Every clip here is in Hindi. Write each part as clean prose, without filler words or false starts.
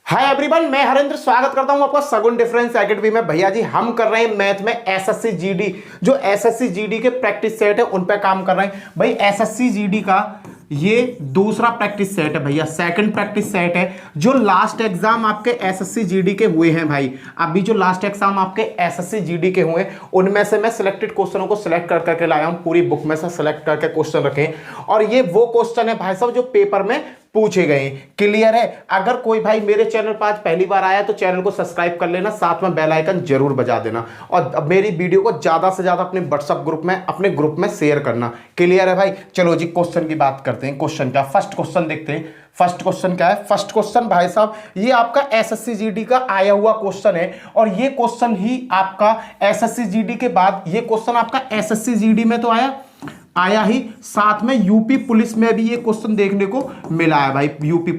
हाय एवरीवन, मैं हरेंद्र स्वागत करता हूं आपका सगुन डिफरेंस एकेडमी में। भैया जी हम कर रहे हैं मैथ में एसएससी जीडी, जो एसएससी जीडी के प्रैक्टिस सेट है उन पे काम कर रहे हैं। भाई एसएससी जीडी का ये दूसरा प्रैक्टिस सेट है भैया, सेकंड प्रैक्टिस सेट है। जो लास्ट एग्जाम आपके एसएससी जीडी के हुए हैं भाई, अभी जो लास्ट एग्जाम आपके एसएससी जीडी के हुए उनमें से मैं सिलेक्टेड क्वेश्चनों को सिलेक्ट कर करके लाया हूं, पूरी बुक में से सिलेक्ट करके क्वेश्चन रखे। और ये वो क्वेश्चन है भाई साहब जो पेपर में पूछे गए। क्लियर है? अगर कोई भाई मेरे चैनल पर आज पहली बार आया तो चैनल को सब्सक्राइब कर लेना, साथ में बेल आइकन जरूर बजा देना और मेरी वीडियो को ज्यादा से ज्यादा अपने व्हाट्सएप ग्रुप में, अपने ग्रुप में शेयर करना। क्लियर है भाई? चलो जी क्वेश्चन की बात करते हैं। क्वेश्चन क्या, फर्स्ट क्वेश्चन देखते हैं। फर्स्ट क्वेश्चन क्या है? फर्स्ट क्वेश्चन भाई साहब ये आपका एसएससी जीडी का आया हुआ क्वेश्चन है और ये क्वेश्चन ही आपका एसएससी जीडी के बाद, ये क्वेश्चन आपका एसएससी जीडी में तो आया ही, साथ में यूपी पुलिस में भी ये क्वेश्चन देखने को मिला है भाई। यूपी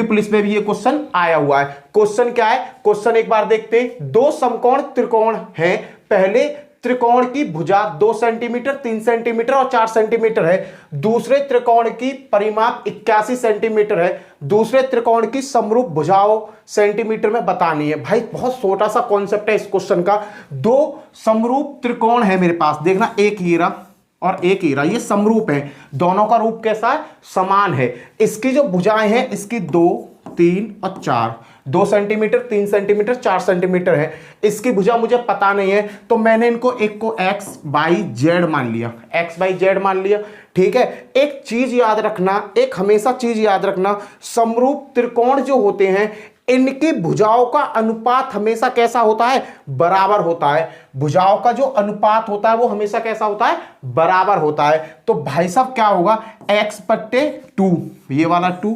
पुलिस में भी ये क्वेश्चन आया हुआ है। क्वेश्चन क्या है? क्वेश्चन एक बार देखते हैं। दो समकोण त्रिकोण हैं। पहले त्रिकोण की भुजा 2 सेंटीमीटर, 3 सेंटीमीटर और 4 सेंटीमीटर है। दूसरे त्रिकोण की परिमाप 81 सेंटीमीटर है। दूसरे त्रिकोण की समरूप भुजाओं सेंटीमीटर में बतानी है। भाई बहुत छोटा सा कॉन्सेप्ट है इस क्वेश्चन का। दो समरूप त्रिकोण है मेरे पास, देखना एक हीरा और एक हीरा, ये समरूप है। दोनों का रूप कैसा है? समान है। इसकी जो भुजाएं हैं इसकी 2, 3 और 4, 2 सेंटीमीटर, 3 सेंटीमीटर, 4 सेंटीमीटर है। इसकी भुजा मुझे पता नहीं है तो मैंने इनको एक को एक्स बाई जेड मान लिया, एक्स बाई जेड मान लिया। ठीक है, एक चीज याद रखना, एक हमेशा चीज याद रखना, समरूप त्रिकोण जो होते हैं इनकी भुजाओं का अनुपात हमेशा कैसा होता है? बराबर होता है। भुजाओं का जो अनुपात होता है वो हमेशा कैसा होता है? बराबर होता है। तो भाई साहब क्या होगा? x/2, ये वाला 2,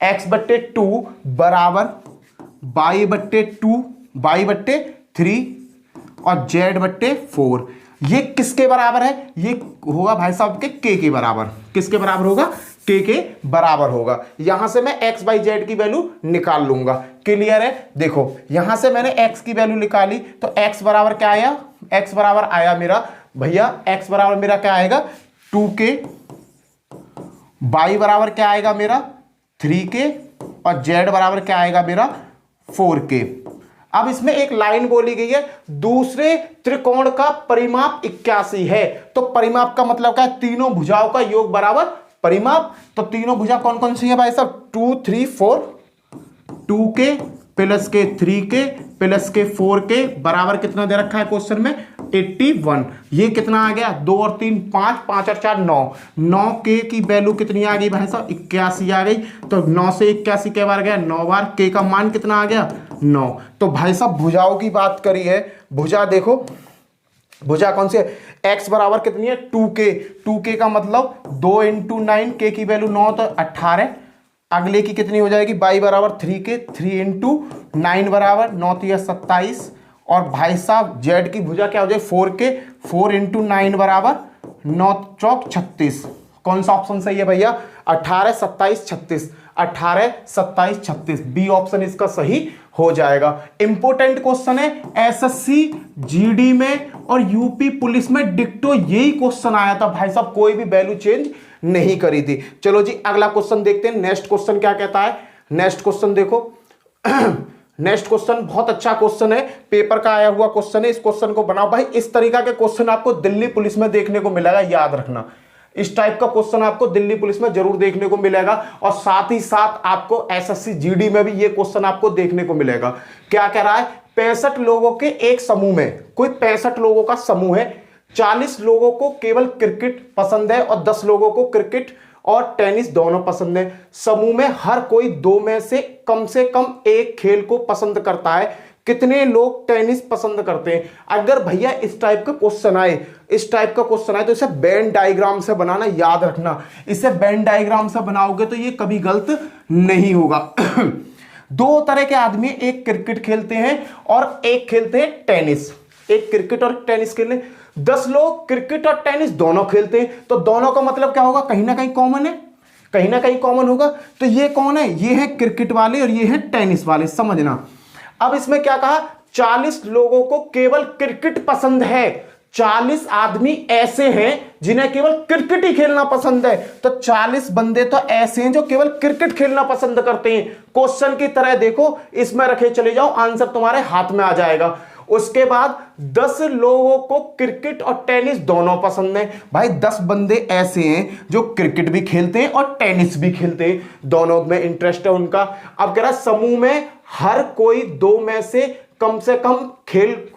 x/2 बराबर y/3 और z/4। ये किसके बराबर है? ये होगा भाई साहब के k के बराबर। किसके बराबर होगा? k के बराबर होगा। यहां से मैं x बाई जेड की वैल्यू निकाल लूंगा। क्लियर है? देखो यहां से मैंने x की वैल्यू निकाली तो x बराबर क्या आया? x बराबर आया मेरा भैया, x बराबर मेरा क्या आएगा? 2k। y बराबर क्या आएगा मेरा? 3k और z बराबर क्या आएगा मेरा? 4k। अब इसमें एक लाइन बोली गई है, दूसरे त्रिकोण का परिमाप 81 है। तो परिमाप का मतलब क्या है? तीनों भुजाओं का योग बराबर परिमाप। तो तीनों भुजा कौन कौन सी है भाई साहब? 2, 3, 4। 2k प्लस के 3k प्लस के 4k बराबर कितना दे रखा है क्वेश्चन में? 81। ये कितना आ गया? 2 और 3 5, 5 और 4 9। 9k की वैल्यू कितनी आ गई भाई साहब? 81 आ गई। तो 9 से 81 के बार गया 9 बार, k का मान कितना आ गया? 9। तो भाई साहब भुजाओं की बात करी है। भुजा देखो, भुजा कौन सी है? x बराबर कितनी है? 2k। 2k का मतलब 2 × 9, k की वैल्यू 9 तो 18। अगले की कितनी हो जाएगी? y बराबर 3k, 3 × 9 बराबर 9 × 27। और भाई साहब z की भुजा क्या हो जाए? 4k, 4 × 9 बराबर 9 चौक 36। कौन सा ऑप्शन सही है भैया? 18, 27, 36। 18, 27, 36 बी ऑप्शन इसका सही हो जाएगा। इंपोर्टेंट क्वेश्चन है एसएससी जीडी में और यूपी पुलिस में डिक्टो यही क्वेश्चन आया था भाई साहब, कोई भी वैल्यू चेंज नहीं करी थी। चलो जी अगला क्वेश्चन देखते हैं। नेक्स्ट क्वेश्चन क्या कहता है? नेक्स्ट क्वेश्चन देखो। नेक्स्ट क्वेश्चन बहुत अच्छा क्वेश्चन है, पेपर का आया हुआ क्वेश्चन है। इस क्वेश्चन को बनाओ भाई। इस तरीका के क्वेश्चन आपको दिल्ली पुलिस में देखने को मिलेगा, याद रखना। इस टाइप का क्वेश्चन आपको दिल्ली पुलिस में जरूर देखने को मिलेगा और साथ ही साथ आपको एसएससी जीडी में भी ये क्वेश्चन आपको देखने को मिलेगा। क्या कह रहा है? 65 लोगों के एक समूह में, कोई 65 लोगों का समूह है, 40 लोगों को केवल क्रिकेट पसंद है और 10 लोगों को क्रिकेट और टेनिस दोनों पसंद है। समूह में हर कोई दो में से कम एक खेल को पसंद करता है। कितने लोग टेनिस पसंद करते हैं? अगर भैया इस टाइप का क्वेश्चन आए, इस टाइप का क्वेश्चन आए तो इसे वेन डायग्राम से बनाना, याद रखना। इसे वेन डायग्राम से बनाओगे तो ये कभी गलत नहीं होगा। दो तरह के आदमी, एक क्रिकेट खेलते हैं और एक खेलते हैं टेनिस। एक क्रिकेट और टेनिस खेलते, 10 लोग क्रिकेट और टेनिस दोनों खेलते हैं। तो दोनों का मतलब क्या होगा? कहीं ना कहीं कॉमन है, कहीं ना कहीं कॉमन होगा। तो ये कौन है? ये है क्रिकेट वाले और ये है टेनिस वाले, समझना। अब इसमें क्या कहा? 40 लोगों को केवल क्रिकेट पसंद है, 40 आदमी ऐसे हैं जिन्हें केवल क्रिकेट ही खेलना पसंद है। तो 40 बंदे तो ऐसे हैं जो केवल क्रिकेट खेलना पसंद करते हैं। क्वेश्चन की तरह देखो, इसमें रखे चले जाओ, आंसर तुम्हारे हाथ में आ जाएगा। उसके बाद 10 लोगों को क्रिकेट और टेनिस दोनों पसंद है। भाई 10 बंदे ऐसे हैं जो क्रिकेट भी खेलते हैं और टेनिस भी खेलते हैं, दोनों में इंटरेस्ट है उनका। अब कह रहा समूह में हर कोई दो में से कम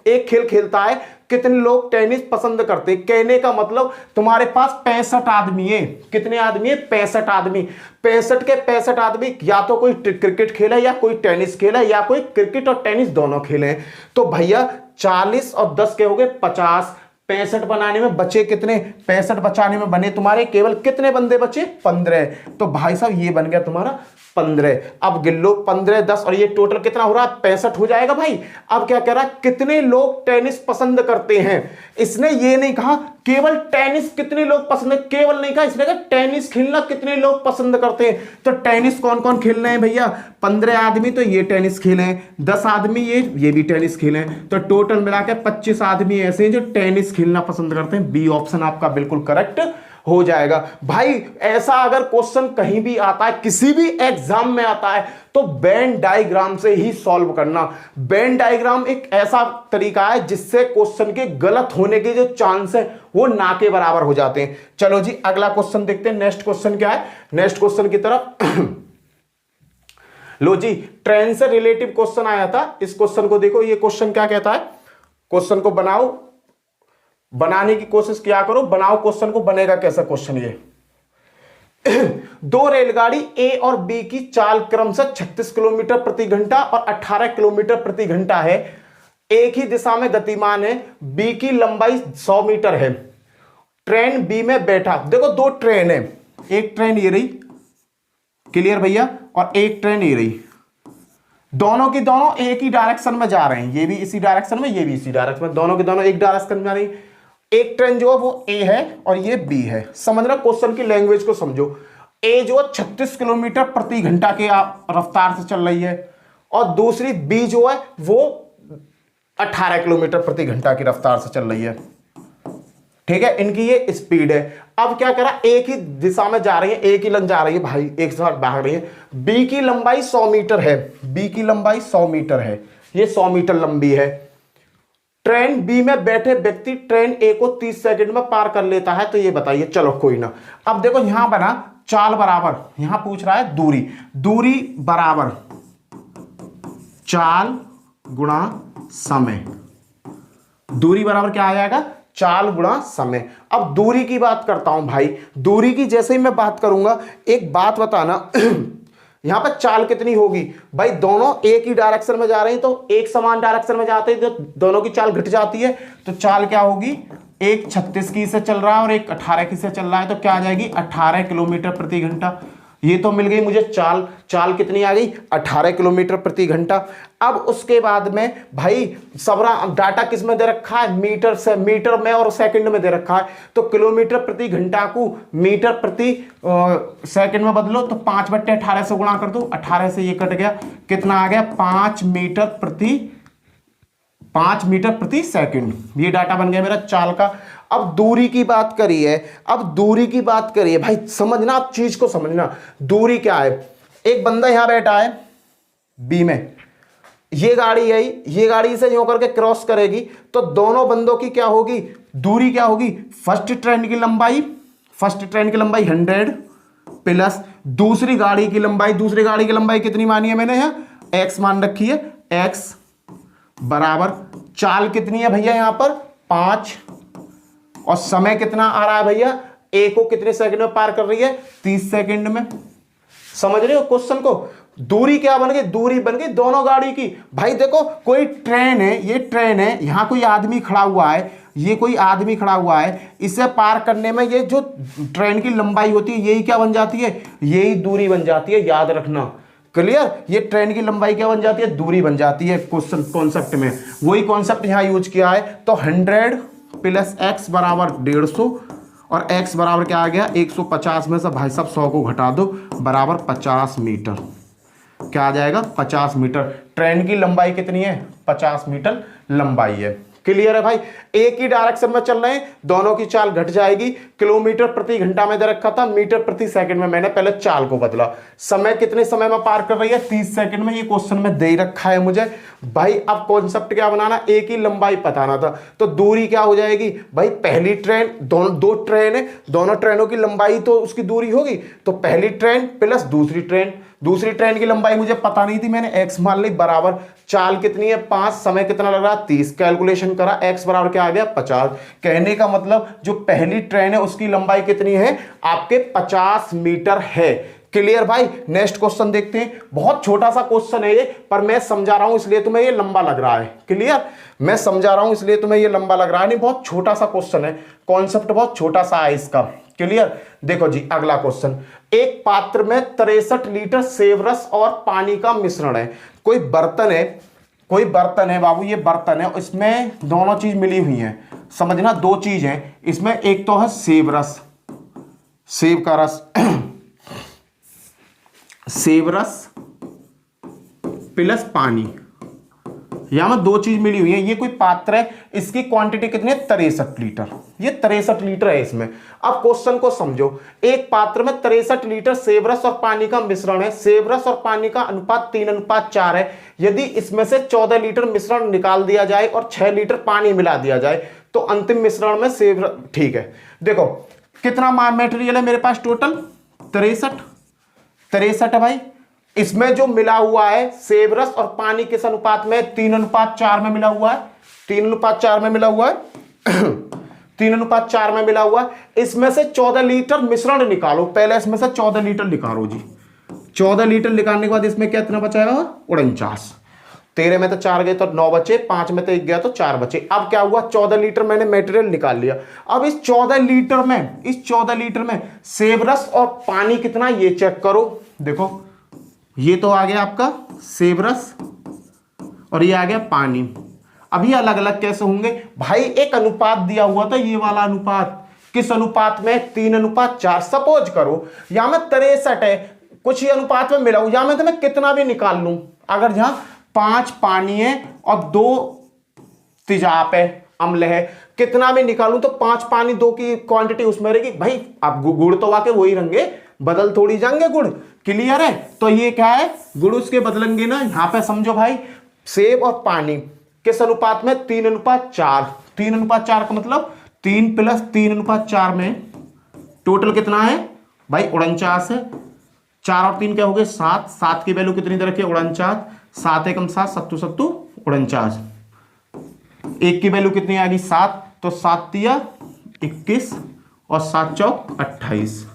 एक खेल खेलता है। कितने लोग टेनिस पसंद करते हैं? कहने का मतलब तुम्हारे पास 65 आदमी है। कितने आदमी है? 65 आदमी। 65 के 65 आदमी या तो कोई क्रिकेट खेला या कोई टेनिस खेला या कोई क्रिकेट और टेनिस दोनों खेले। तो भैया 40 और 10 के हो गए 50। 65 बनाने में बचे कितने? 65 बचाने में बने तुम्हारे केवल कितने बंदे बचे? 15। तो भाई साहब ये बन गया तुम्हारा 15। अब गिन लो 15, 10 और ये टोटल कितना हो रहा है? 65 हो जाएगा भाई। अब क्या कह रहा है? कितने लोग टेनिस पसंद करते हैं। इसने ये नहीं कहा केवल टेनिस कितने लोग पसंद है, केवल नहीं कहा, इसने कहा टेनिस खेलना कितने लोग पसंद करते हैं। तो टेनिस कौन कौन खेल रहे हैं भैया? 15 आदमी तो ये टेनिस खेले हैं, 10 आदमी ये भी टेनिस खेले हैं। तो टोटल मिलाकर 25 आदमी ऐसे हैं जो टेनिस खेलना पसंद करते हैं। बी ऑप्शन आपका बिल्कुल करेक्ट हो जाएगा। भाई ऐसा अगर क्वेश्चन कहीं भी आता है, किसी भी एग्जाम में आता है, तो वेन डायग्राम से ही सॉल्व करना। वेन डायग्राम एक ऐसा तरीका है जिससे क्वेश्चन के गलत होने के जो चांस है वो ना के बराबर हो जाते हैं। चलो जी अगला क्वेश्चन देखते हैं। नेक्स्ट क्वेश्चन क्या है? नेक्स्ट क्वेश्चन की तरफ लो जी, ट्रेन से रिलेटिव क्वेश्चन आया था। इस क्वेश्चन को देखो, ये क्वेश्चन क्या कहता है? क्वेश्चन को बनाओ, बनाने की कोशिश किया करो, बनाओ क्वेश्चन को। बनेगा कैसा क्वेश्चन ये? दो रेलगाड़ी ए और बी की चाल क्रम से 36 किलोमीटर प्रति घंटा और 18 किलोमीटर प्रति घंटा है। एक ही दिशा में गतिमान है। बी की लंबाई 100 मीटर है। ट्रेन बी में बैठा, देखो दो ट्रेन है, एक ट्रेन ये रही, क्लियर भैया, और एक ट्रेन ये रही। दोनों की दोनों एक ही डायरेक्शन में जा रहे हैं, ये भी इसी डायरेक्शन में, ये भी इसी डायरेक्शन में, दोनों की दोनों एक डायरेक्शन में जा रही है। एक ट्रेन जो है वो ए है और ये बी है। समझना, क्वेश्चन की लैंग्वेज को समझो। ए जो है 36 किलोमीटर प्रति घंटा के रफ्तार से चल रही है और दूसरी बी जो है वो 18 किलोमीटर प्रति घंटा की रफ्तार से चल रही है। ठीक है, इनकी ये स्पीड है। अब क्या करा, एक ही दिशा में जा रही है, एक ही लंग जा रही है भाई, एक साथ भाग रही है। बी की लंबाई 100 मीटर है, बी की लंबाई 100 मीटर है, ये 100 मीटर लंबी है। ट्रेन बी में बैठे व्यक्ति ट्रेन ए को 30 सेकंड में पार कर लेता है, तो ये बताइए। चलो कोई ना, अब देखो यहां बना चाल बराबर, यहां पूछ रहा है दूरी, दूरी बराबर चाल गुणा समय। दूरी बराबर क्या आ जाएगा? चाल गुणा समय। अब दूरी की बात करता हूं भाई, दूरी की जैसे ही मैं बात करूंगा, एक बात बताना यहां पर चाल कितनी होगी भाई? दोनों एक ही डायरेक्शन में जा रहे हैं तो एक समान डायरेक्शन में जाते हैं तो दोनों की चाल घट जाती है। तो चाल क्या होगी? एक 36 की से चल रहा है और एक 18 की से चल रहा है, तो क्या आ जाएगी? 18 किलोमीटर प्रति घंटा। ये तो मिल गई मुझे चाल। चाल कितनी आ गई? 18 किलोमीटर प्रति घंटा। अब उसके बाद में भाई सबरा डाटा किस में दे रखा है? मीटर से, मीटर में और सेकंड में दे रखा है। तो किलोमीटर प्रति घंटा को मीटर प्रति सेकंड में बदलो, तो 5/18 से गुणा कर दो। 18 से ये कट गया, कितना आ गया? 5 मीटर प्रति सेकंड। ये डाटा बन गया मेरा चाल का। अब दूरी की बात करी है, अब दूरी की बात करिए भाई, समझना, आप चीज को समझना। दूरी क्या है? एक बंदा यहां बैठा है बी में, ये गाड़ी है, ये गाड़ी से यूं करके क्रॉस करेगी, तो दोनों बंदों की क्या होगी? दूरी क्या होगी? फर्स्ट ट्रेन की लंबाई 100 प्लस दूसरी गाड़ी की लंबाई कितनी मानी है मैंने? यहां x मान रखी है, x बराबर चाल कितनी है भैया यहां पर? 5, और समय कितना आ रहा है भैया? ए को कितने सेकंड में पार कर रही है? 30 सेकंड में। समझ रहे हो क्वेश्चन को? दूरी क्या बन गई? दूरी बन गई दोनों गाड़ी की। भाई देखो, कोई ट्रेन है, ये ट्रेन है, यहां कोई आदमी खड़ा हुआ है, ये कोई आदमी खड़ा हुआ है, इसे पार करने में ये जो ट्रेन की लंबाई होती है यही क्या बन जाती है? यही दूरी बन जाती है, याद रखना। क्लियर? ये ट्रेन की लंबाई क्या बन जाती है? दूरी बन जाती है। क्वेश्चन कॉन्सेप्ट में वही कॉन्सेप्ट यहां यूज किया है। तो 100 प्लस x बराबर 150 और x बराबर क्या आ गया? 150 में से भाई साहब 100 को घटा दो, बराबर 50 मीटर। क्या आ जाएगा? 50 मीटर। ट्रेन की लंबाई कितनी है? 50 मीटर लंबाई है। क्लियर है भाई, एक ही डायरेक्शन में चल रहे हैं, दोनों की चाल घट जाएगी। किलोमीटर प्रति घंटा में दे रखा था, मीटर प्रति सेकंड में मैंने पहले चाल को बदला। समय कितने समय में पार कर रही है, 30 सेकंड में। ये क्वेश्चन में दे रखा है मुझे भाई। अब कॉन्सेप्ट क्या बनाना, एक ही लंबाई बताना था, तो दूरी क्या हो जाएगी भाई, पहली ट्रेन, दो ट्रेन है, दोनों ट्रेनों की लंबाई तो उसकी दूरी होगी, तो पहली ट्रेन प्लस दूसरी ट्रेन। दूसरी ट्रेन की लंबाई मुझे पता नहीं थी, मैंने x मान ली बराबर, चाल कितनी है 5, समय कितना लग रहा 30, कैलकुलेशन करा, x बराबर क्या आ गया 50। कहने का मतलब जो पहली ट्रेन है उसकी लंबाई कितनी है आपके 50 मीटर है। क्लियर भाई, नेक्स्ट क्वेश्चन देखते हैं। बहुत छोटा सा क्वेश्चन है ये, पर मैं समझा रहा हूं इसलिए तुम्हें ये लंबा लग रहा है। क्लियर, मैं समझा रहा हूं इसलिए तुम्हें ये लंबा लग रहा है, नहीं बहुत छोटा सा क्वेश्चन है, कॉन्सेप्ट बहुत छोटा सा है इसका। क्लियर, देखो जी अगला क्वेश्चन। एक पात्र में 63 लीटर सेब रस और पानी का मिश्रण है। कोई बर्तन है बाबू, ये बर्तन है, इसमें दोनों चीज मिली हुई है, समझना, दो चीज है इसमें। एक तो है सेब रस, सेब का रस सेब रस प्लस पानी, यहां में दो चीज मिली हुई है। ये कोई पात्र है, इसकी क्वांटिटी कितनी है 63 लीटर, ये 63 लीटर है इसमें। अब क्वेश्चन को समझो, एक पात्र में 63 लीटर सेब रस और पानी का मिश्रण है। सेब रस और पानी का अनुपात 3:4 है। यदि इसमें से 14 लीटर मिश्रण निकाल दिया जाए और 6 लीटर पानी मिला दिया जाए तो अंतिम मिश्रण में सेब, ठीक है। देखो कितना मटेरियल है मेरे पास, टोटल 63 है भाई। इसमें जो मिला हुआ है सेब रस और पानी किस अनुपात में, 3:4 में मिला हुआ है, 3:4 में मिला हुआ है 3:4 में मिला हुआ है। इसमें से 14 लीटर मिश्रण निकालो, पहले इसमें से 14 लीटर निकालो जी। 14 लीटर निकालने के बाद इसमें कितना बचाएगा 49। 13 में तो 4 गए तो 9 बचे, 5 में तो 1 गया तो 4 बचे। अब क्या हुआ, 14 लीटर मैंने मटेरियल निकाल लिया। अब इस 14 लीटर में सेब रस और पानी कितना, ये चेक करो। देखो ये तो आ गया आपका सेब रस और ये आ गया पानी। अभी अलग अलग कैसे होंगे भाई, एक अनुपात दिया हुआ था, ये वाला अनुपात, किस अनुपात में 3:4। सपोज करो यहां में 63 है, कुछ ही अनुपात में मिला हूं, यहां में तो मैं कितना भी निकाल लूं, अगर जहां 5 पानी है और 2 तेजाब है, अम्ल है, कितना भी निकालूं तो 5 पानी 2 की क्वांटिटी उसमें रहेगी भाई। अब गुड़ तो वाके वही रहेंगे, बदल थोड़ी जाएंगे गुड़। क्लियर है, तो ये क्या है, गुड़ उसके बदलेंगे ना। यहां पे समझो भाई, सेब और पानी किस अनुपात में 3:4। 3:4 का मतलब 3 + 3:4 में टोटल कितना है भाई 49 है। 4 और 3 क्या हो गए 7, 7 की वैल्यू कितनी दे रखी है 49, 7 एकम 7, 7 7 49, 1 की वैल्यू कितनी आ गई 7, तो 7 तिया 21 और 7 चौक 28।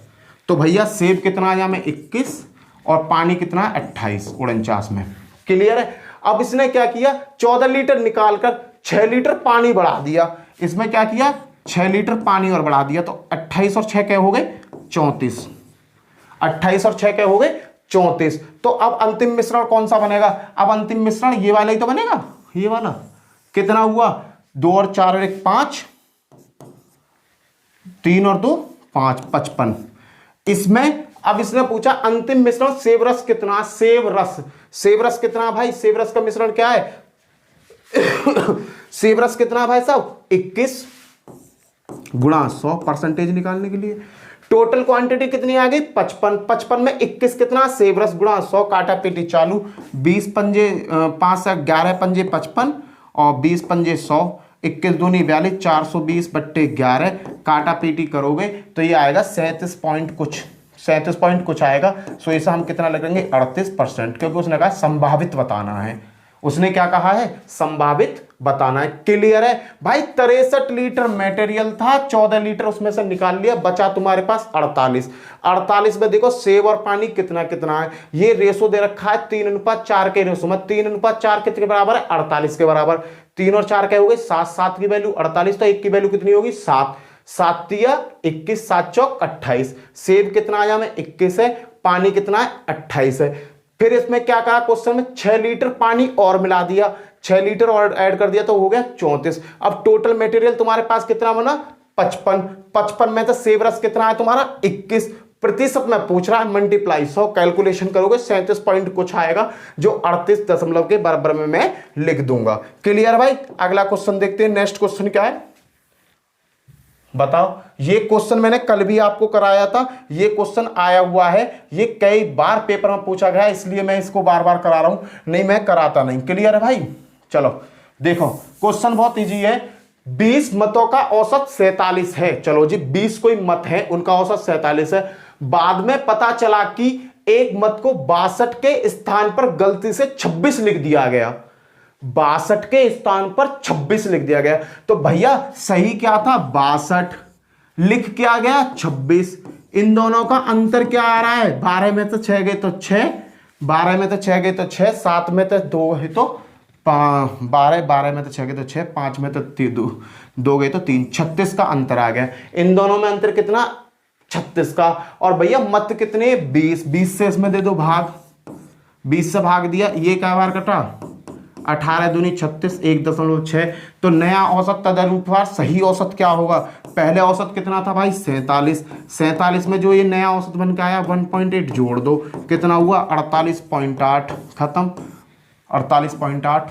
तो भैया सेब कितना आया में 21 और पानी कितना 28 49 में। क्लियर है। अब इसने क्या किया, 14 लीटर निकालकर 6 लीटर पानी बढ़ा दिया। इसमें क्या किया 6 लीटर पानी और बढ़ा दिया, तो 28 और 6 क्या हो गए 34। 28 और 6 क्या हो गए 34। तो अब अंतिम मिश्रण कौन सा बनेगा, अब अंतिम मिश्रण ये वाला ही तो बनेगा, ये वाला। कितना हुआ 2 और 4 और 1 5, 3 और 2 5 55। इसमें अब इसने पूछा अंतिम मिश्रण सेब रस कितना, सेब रस कितना भाई, सेब रस का मिश्रण क्या है सेब रस कितना भाई साहब 21 गुणा 100 परसेंटेज निकालने के लिए टोटल क्वांटिटी कितनी आ गई 55। 55 में 21 कितना सेब रस गुणा 100, काटा पीटी चालू, 20 पंजे 5 से 11 पंजे 55 और 20 पंजे 100, 21 दूनी 42, 420 बट्टे 11, काटा पीटी करोगे तो ये आएगा 37 पॉइंट कुछ आएगा। सो इसे हम कितना लगेंगे 38%, क्योंकि उसने कहा संभावित बताना है। उसने क्या कहा है संभावित बताना है। क्लियर है भाई। 63 लीटर मटेरियल था, 14 लीटर उसमें से निकाल लिया, बचा तुम्हारे पास 48। 48 में देखो सेब और पानी कितना कितना है, ये रेशो दे रखा है 3:4 के रेशो में। 3:4 कितने के बराबर है 48 के बराबर। 3 और 4 क्या हो गए 7, 7 की वैल्यू 48, तो 1 की वैल्यू कितनी होगी 7, 7 तिया 21, 7 चौक 28। सेब कितना आया में 21 है, पानी कितना है 28 है। फिर इसमें क्या कहा क्वेश्चन में 6 लीटर पानी और मिला दिया, 6 लीटर और ऐड कर दिया तो हो गया 34। अब टोटल मटेरियल तुम्हारे पास कितना बना 55। 55 में तो सेब रस कितना है तुम्हारा 21, प्रतिशत में पूछ रहा है, मल्टीप्लाई 100 कैलकुलेशन करोगे 37 पॉइंट कुछ आएगा, जो 38 के बराबर में मैं लिख दूंगा। क्लियर भाई। अगला क्वेश्चन देखते हैं। नेक्स्ट क्वेश्चन क्या है बताओ। ये क्वेश्चन मैंने कल भी आपको कराया था, ये क्वेश्चन आया हुआ है, ये कई बार पेपर में पूछा गया, इसलिए मैं इसको बार बार करा रहा हूं, नहीं मैं कराता नहीं। क्लियर है भाई। चलो देखो क्वेश्चन बहुत इजी है। 20 मतों का औसत 47 है। चलो जी 20 कोई मत है, उनका औसत 47 है। बाद में पता चला कि एक मत को 62 के स्थान पर गलती से 26 लिख दिया गया। 62 के स्थान पर 26 लिख दिया गया। तो भैया सही क्या था 62, लिख क्या गया 26। इन दोनों का अंतर क्या आ रहा है, 12 में तो 6 गए तो 6, 12 में तो 6 गए तो 6, 7 में तो 2 है तो 12, 12 में तो 6 गए तो 6, 5 में तो 2 गए तो 3, 36 का अंतर आ गया। इन दोनों में अंतर कितना 36 का। और भैया मत कितने 20, 20 से इसमें दे दो भाग, 20 से भाग दिया, ये क्या बार कटा 18 दूनी 36, 1.6। तो नया औसत तदनुसार सही औसत क्या होगा, पहले औसत कितना था भाई 47, 47 में जो ये नया औसत बन के आया 1.8 जोड़ दो, कितना हुआ 48.8, खत्म 48.8।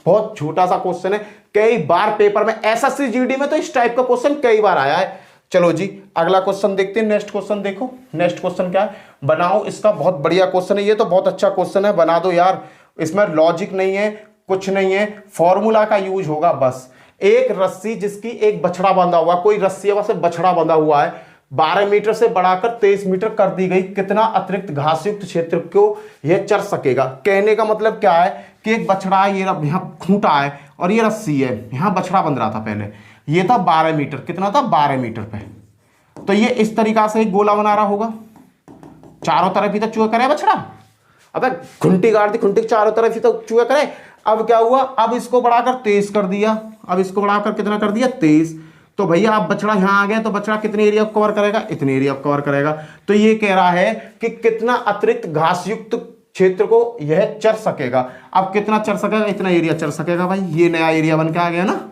बहुत छोटा सा क्वेश्चन है, कई बार पेपर में एसएससी जीडी में तो इस टाइप का क्वेश्चन कई बार आया है। चलो जी अगला क्वेश्चन देखते हैं। नेक्स्ट क्वेश्चन देखो, नेक्स्ट क्वेश्चन क्या है, बनाओ इसका। बहुत बढ़िया क्वेश्चन है, ये तो बहुत अच्छा क्वेश्चन है, बना दो यार। इसमें लॉजिक नहीं है, कुछ नहीं है, फॉर्मूला का यूज होगा बस। एक रस्सी जिसकी एक बछड़ा बंधा हुआ, कोई रस्सी से बछड़ा बंधा हुआ है, 12 मीटर से बढ़ाकर 23 मीटर कर दी गई, कितना अतिरिक्त घासयुक्त क्षेत्र को यह चर सकेगा। कहने का मतलब क्या है कि एक बछड़ा है, ये यहाँ खूंटा है और ये रस्सी है, यहाँ बछड़ा बंध रहा था पहले, ये था 12 मीटर, कितना था 12 मीटर पे। तो ये इस तरीका से एक गोला बना रहा होगा, चारों तरफ ही तो चूहा करे बछड़ा। अबे खुंटी गाड़ दी, खुंटी के चारों तरफ ही तो चूहा करे। अब क्या हुआ, अब इसको बढ़ाकर 23 कर दिया, अब इसको बढ़ाकर कितना कर दिया 23। तो भैया अब बछड़ा यहां आ गया, तो बछड़ा कितने एरिया को कवर करेगा, इतने एरिया को कवर करेगा। तो ये कह रहा है कि कितना अतिरिक्त घासयुक्त क्षेत्र को यह चर सकेगा। अब कितना चर सकेगा, इतना एरिया चर सकेगा भाई। ये नया एरिया बन के आ गया ना,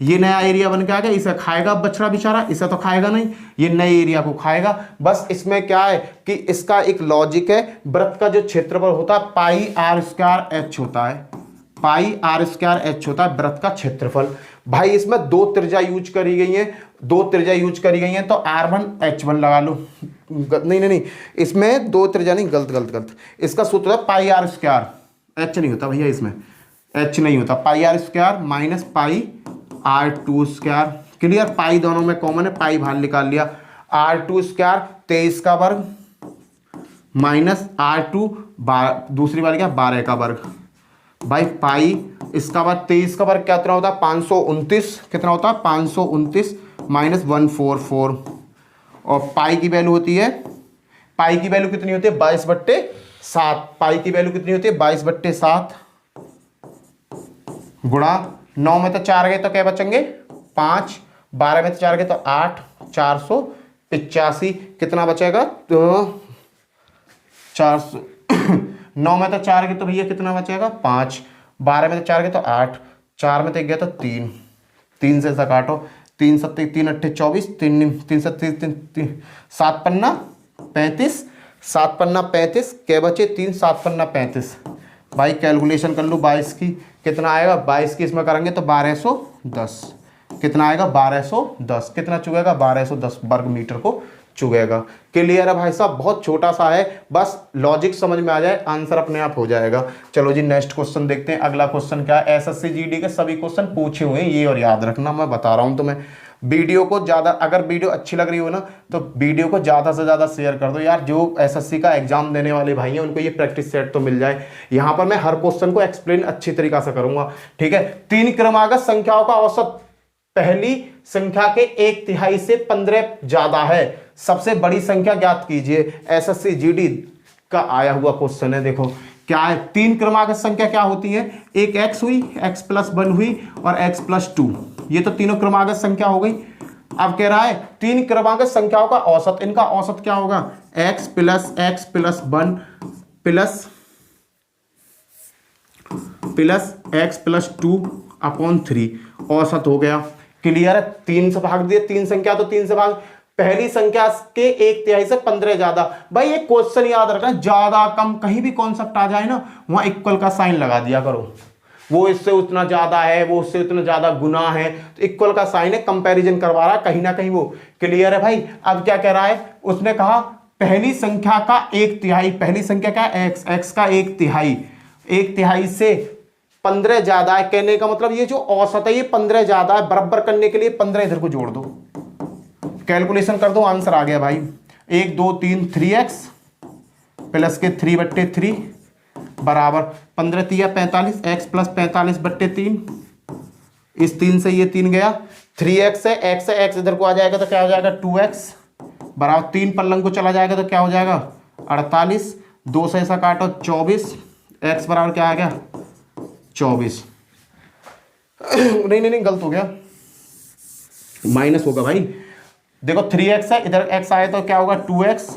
ये नया एरिया बन के आ गया। इसे खाएगा बछड़ा बेचारा, इसे तो खाएगा नहीं, ये नए एरिया को खाएगा। बस इसमें क्या है कि इसका एक लॉजिक है, वृत्त का जो क्षेत्रफल होता है पाई आर स्क्वायर एच होता है, पाई आर स्क्वायर एच होता है वृत्त का क्षेत्रफल। भाई इसमें दो त्रिज्या यूज करी गई है, दो त्रिज्या यूज करी गई है, तो R1 H1 लगा लो। नहीं नहीं नहीं, इसमें दो त्रिज्या नहीं, गलत गलत गलत। इसका सूत्र है पाई आर स्क्वायर, एच नहीं होता भैया, इसमें एच नहीं होता, pi R square minus pi R2 square. Clear, pi दोनों में कॉमन है, पाई बाहर निकाल लिया। R2 स्क्वायर 23 का वर्ग माइनस R2 दूसरी वाली क्या 12 का वर्ग। भाई पाई इसका बाद 23 का वर्ग कितना होता है 529, कितना होता है 529 माइनस 144। और पाई की वैल्यू होती है, पाई की वैल्यू कितनी होती है 22/7। पाई की वैल्यू कितनी होती है 22/7 गुणा 9 में तो 4 गए तो क्या बचेंगे 5, 12 में तो 4 गए तो 8, 485। कितना बचेगा तो 400 9 में तो 4 गए तो भैया कितना बचेगा 5, 12 में तो 4 गए तो 8, 4 में तो गया तो 3, 3 से काटो, 3 7 3 8 24, 3 7 7 पन्ना 35, 7 पन्ना 35, क्या बचे 3 7 पन्ना 35। भाई कैलकुलेशन कर लो 22 की, कितना आएगा 22 की इसमें करेंगे तो 1210, कितना आएगा 1210, कितना चुगेगा 1210 वर्ग मीटर को चुगेगा। क्लियर है भाई साहब, बहुत छोटा सा है, बस लॉजिक समझ में आ जाए आंसर अपने आप हो जाएगा। चलो जी नेक्स्ट क्वेश्चन देखते हैं। अगला क्वेश्चन क्या है, एसएससी जीडी के सभी क्वेश्चन पूछे हुए हैं ये, और याद रखना मैं बता रहा हूं तुम्हें। वीडियो को ज़्यादा, अगर वीडियो अच्छी लग रही हो ना तो वीडियो को ज़्यादा से ज़्यादा शेयर कर दो यार, जो एसएससी का एग्जाम देने वाले भाई हैं उनको ये प्रैक्टिस सेट तो मिल जाए। यहाँ पर मैं हर क्वेश्चन को एक्सप्लेन अच्छी तरीका से करूंगा, ठीक है। 3 क्रमागत संख्याओं का औसत पहली संख्या के 1/3 से 15 ज्यादा है, सबसे बड़ी संख्या ज्ञात कीजिए। एसएससी जीडी का आया हुआ क्वेश्चन है। देखो क्या है, 3 क्रमागत संख्या क्या होती है, एक x हुई, x+1 हुई और x+2, ये तो तीनों क्रमागत संख्या हो गई। अब कह रहा है 3 क्रमागत संख्याओं का औसत, इनका औसत क्या होगा x+1 प्लस x+2/3 औसत हो गया। क्लियर है, 3 से भाग दिए, 3 संख्या तो 3 से भाग, पहली संख्या के 1/3 से 15 ज्यादा। भाई ये क्वेश्चन याद रखना, ज्यादा कम कहीं भी कॉन्सेप्ट आ जाए ना, वहां इक्वल का साइन लगा दिया करो। वो इससे उतना ज्यादा है, वो उससे उतना ज्यादा गुना है, तो इक्वल का साइन है, कंपैरिजन करवा रहा है कहीं ना कहीं। वो क्लियर है भाई। अब क्या कह रहा है, उसने कहा पहली संख्या का 1/3, पहली संख्या का x का 1/3, 1/3 से 15 ज्यादा है। कहने का मतलब ये जो औसत है ये 15 ज्यादा है। बराबर करने के लिए 15 इधर को जोड़ दो, कैलकुलेशन कर दो, आंसर आ गया भाई। 1 2 3 3x प्लस के 3/3 बराबर 15 3 45, x प्लस 45/3, इस 3 से ये 3 गया, 3x है, x इधर को आ जाएगा तो क्या हो जाएगा 2x बराबर 3 पलंग को चला जाएगा तो क्या हो जाएगा 48, 2 से ऐसा काटो 24, x बराबर क्या आ गया 24। नहीं गलत हो गया, माइनस होगा भाई। देखो 3x है, इधर x आए तो क्या होगा 2x,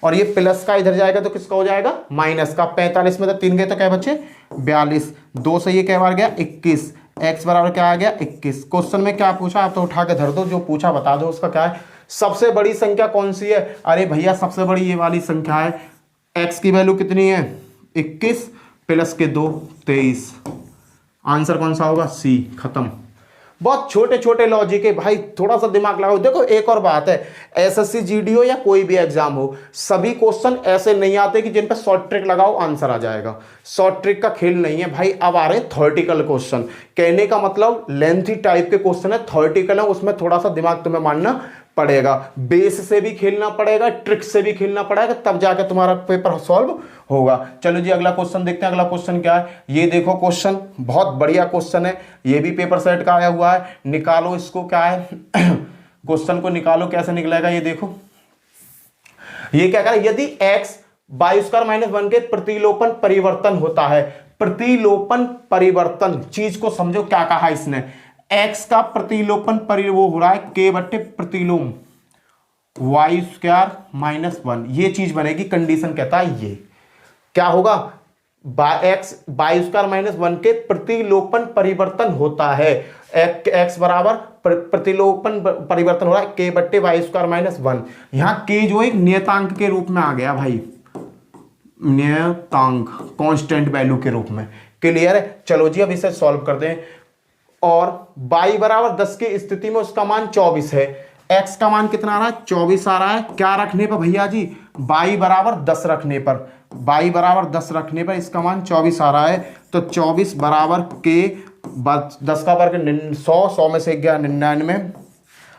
और ये प्लस का इधर जाएगा तो किसका हो जाएगा माइनस का। 45 में तो 3 गए तो क्या बच्चे 42, 2 से ये क्या बार गया 21, x बराबर क्या आ गया 21। क्वेश्चन में क्या पूछा आप तो उठा के धर दो, जो पूछा बता दो उसका क्या है। सबसे बड़ी संख्या कौन सी है, अरे भैया सबसे बड़ी ये वाली संख्या है। x की वैल्यू कितनी है 21 प्लस के 2 23, आंसर कौन सा होगा सी। खत्म। बहुत छोटे छोटे लॉजिक है भाई, थोड़ा सा दिमाग लगाओ। देखो एक और बात है, एसएससी जीडी हो या कोई भी एग्जाम हो, सभी क्वेश्चन ऐसे नहीं आते कि जिन पर शॉर्ट ट्रिक लगाओ आंसर आ जाएगा। शॉर्ट ट्रिक का खेल नहीं है भाई। अब आ रहे हैं थ्योरेटिकल क्वेश्चन, कहने का मतलब लेंथी टाइप के क्वेश्चन है, थ्योरेटिकल है, उसमें थोड़ा सा दिमाग तुम्हें मानना पड़ेगा, बेस से भी खेलना पड़ेगा, ट्रिक से भी खेलना पड़ेगा, तब जाके तुम्हारा पेपर सॉल्व होगा। चलो जी अगला क्वेश्चन देखते हैं। अगला क्वेश्चन क्या है, ये देखो क्वेश्चन बहुत बढ़िया क्वेश्चन है, ये भी पेपर सेट का आया हुआ है। निकालो इसको, क्या है क्वेश्चन को निकालो, कैसे निकलेगा ये देखो। ये क्या करें, यदि x y² - 1 के प्रतिलोपन परिवर्तन होता है। प्रतिलोपन परिवर्तन चीज को समझो, क्या कहा इसने, x का प्रतिलोपन वो हो रहा है k प्रतिलोम y² - 1, ये चीज बनेगी। कंडीशन कहता है ये क्या होगा, x y² - 1 के प्रतिलोपन परिवर्तन होता है। x बराबर प्रतिलोपन परिवर्तन हो रहा है k y² - 1। यहां k जो एक नियतांक के रूप में आ गया भाई, नियतांक कांस्टेंट वैल्यू के रूप में। क्लियर है। चलो जी अब इसे सॉल्व कर दें। और y बराबर 10 की स्थिति में उसका मान 24 है, x का मान कितना आ रहा है 24 आ रहा है। क्या रखने पर भैया जी, y बराबर 10 रखने पर, y बराबर 10 रखने पर इसका मान 24 आ रहा है। तो 24 बराबर के 10 का वर्ग 100, 100 में से गया 99,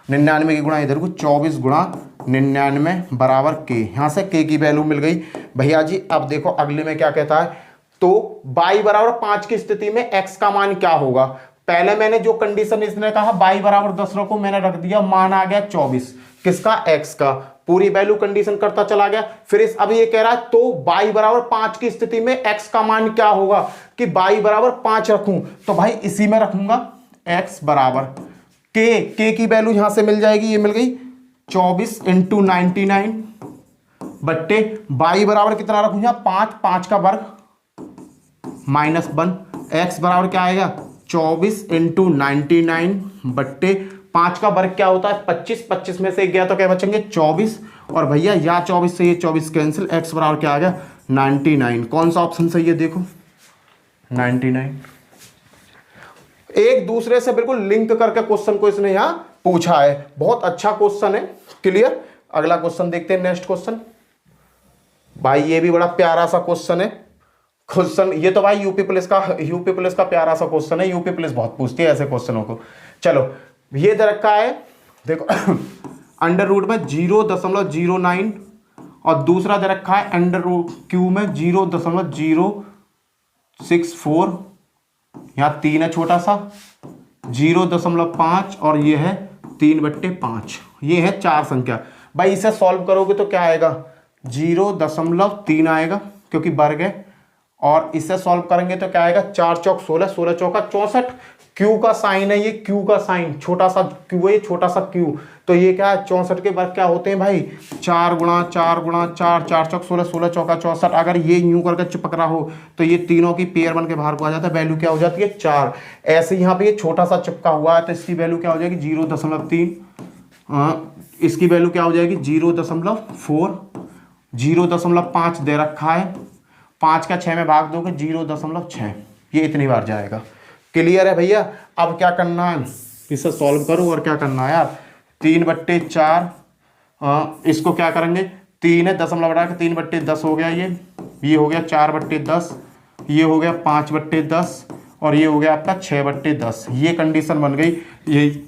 99 की गुणा इधर को 24 गुणा 99 बराबर के, यहाँ से के की वैल्यू मिल गई भैया जी। अब देखो अगले में क्या कहता है, तो y बराबर 5 की स्थिति में x का मान क्या होगा। पहले मैंने जो कंडीशन इसने कहा y बराबर 10 रखो, मैंने रख दिया, मान आ गया 24, किसका x का, पूरी वैल्यू कंडीशन करता चला गया। फिर इस अब ये कह रहा है तो y बराबर 5 की स्थिति में x का मान क्या होगा, कि y बराबर 5 रखूं, तो भाई इसी में रखूंगा x बराबर k की वैल्यू यहां से मिल जाएगी, ये मिल गई 24 × 99 बट्टे y बराबर कितना रखूंगा 5, 5 का वर्ग -1, x बराबर क्या आएगा 24 × 99 बट्टे 5 का वर्ग क्या होता है 25, 25 में से गया तो क्या बचेंगे 24, और भैया या 24 से ये 24 कैंसिल, x बराबर क्या आ गया 99। कौन सा ऑप्शन सही है देखो 99। एक दूसरे से बिल्कुल लिंक करके क्वेश्चन को इसने यहां पूछा है, बहुत अच्छा क्वेश्चन है। क्लियर। अगला क्वेश्चन देखते हैं, नेक्स्ट क्वेश्चन। भाई ये भी बड़ा प्यारा सा क्वेश्चन है। क्वेश्चन ये तो भाई यूपी पुलिस का प्यारा सा क्वेश्चन है, यूपी पुलिस बहुत पूछती है ऐसे क्वेश्चनों को। चलो ये दे रखा है देखो अंडर रूट में 0.09 और दूसरा दे रखा है अंडर रूट क्यू में 0.064, यहाँ 3 है छोटा सा 0.5 और ये है 3/5, ये है 4 संख्या। भाई इसे सॉल्व करोगे तो क्या आएगा 0.3 आएगा क्योंकि वर्ग है, और इसे सॉल्व करेंगे तो क्या आएगा 4 चौक 16, 16 चौका 64। क्यू का साइन है ये, क्यू का साइन छोटा सा क्यू है, ये छोटा सा क्यू, तो ये क्या है 64 के वर्ग क्या होते हैं भाई 4 गुणा 4 गुणा 4, 4 चौक 16, 16 चौका 64। अगर ये यूं करके चिपक रहा हो तो ये तीनों की पेयर बन के बाहर को आ जाता है, वैल्यू क्या हो जाती है 4। ऐसे यहाँ पे ये छोटा सा चिपका हुआ है तो इसकी वैल्यू क्या हो जाएगी 0.3, इसकी वैल्यू क्या हो जाएगी 0.4, 0.5 दे रखा है, 5 का 6 में भाग दोगे 0.6, ये इतनी बार जाएगा। क्लियर है भैया। अब क्या करना है, इसे सॉल्व करो और क्या करना है यार, 3/4, इसको क्या करेंगे, 3 है, दशमलव बढ़ा के 3/10 हो गया, ये हो गया 4/10, ये हो गया 5/10 और ये हो गया आपका 6/10। ये कंडीशन बन गई, ये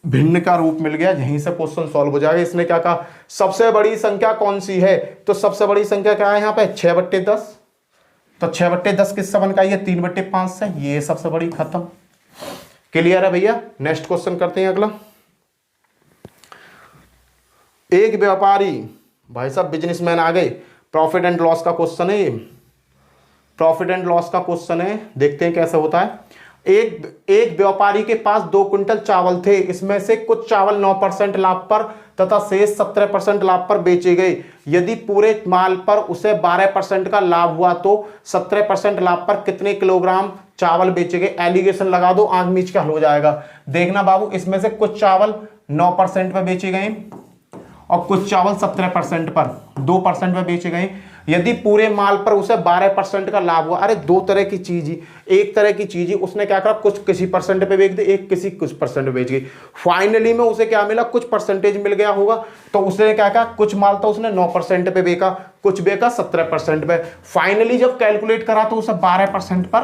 भिन्न का रूप मिल गया, यहीं से क्वेश्चन सॉल्व हो जाएगा। इसने क्या कहा, सबसे बड़ी संख्या कौन सी है, तो सबसे बड़ी संख्या क्या है यहाँ पे 6/10, तो 6/10 किससे बन का, ये 3/5 से, ये सबसे बड़ी, खत्म। क्लियर है भैया। नेक्स्ट क्वेश्चन करते हैं अगला। एक व्यापारी, भाई साहब बिजनेसमैन आ गए, प्रॉफिट एंड लॉस का क्वेश्चन है ये, प्रॉफिट एंड लॉस का क्वेश्चन है, देखते हैं कैसे होता है। एक व्यापारी के पास 2 कुंटल चावल थे, इसमें से कुछ चावल 9% लाभ पर तथा शेष 17% लाभ पर बेचे गए। यदि पूरे माल पर उसे 12% का लाभ हुआ तो 17% लाभ पर कितने किलोग्राम चावल बेचे गए। एलिगेशन लगा दो, आंख मीच के हल हो जाएगा। देखना बाबू, इसमें से कुछ चावल 9% पर बेचे गए और कुछ चावल 17% पर, 2% पर बेचे गए। यदि पूरे माल पर उसे 12% का लाभ हुआ, अरे दो तरह की चीज ही, एक तरह की चीज ही उसने क्या करा, कुछ किसी परसेंट पे बेच दी, एक किसी कुछ परसेंट पे बेच गई। फाइनली में उसे क्या मिला, कुछ परसेंटेज मिल गया होगा, तो उसने क्या कहा, कुछ माल तो उसने 9% पे बेचा, कुछ बेचा 17% पे। फाइनली जब कैलकुलेट करा तो उसे 12% पर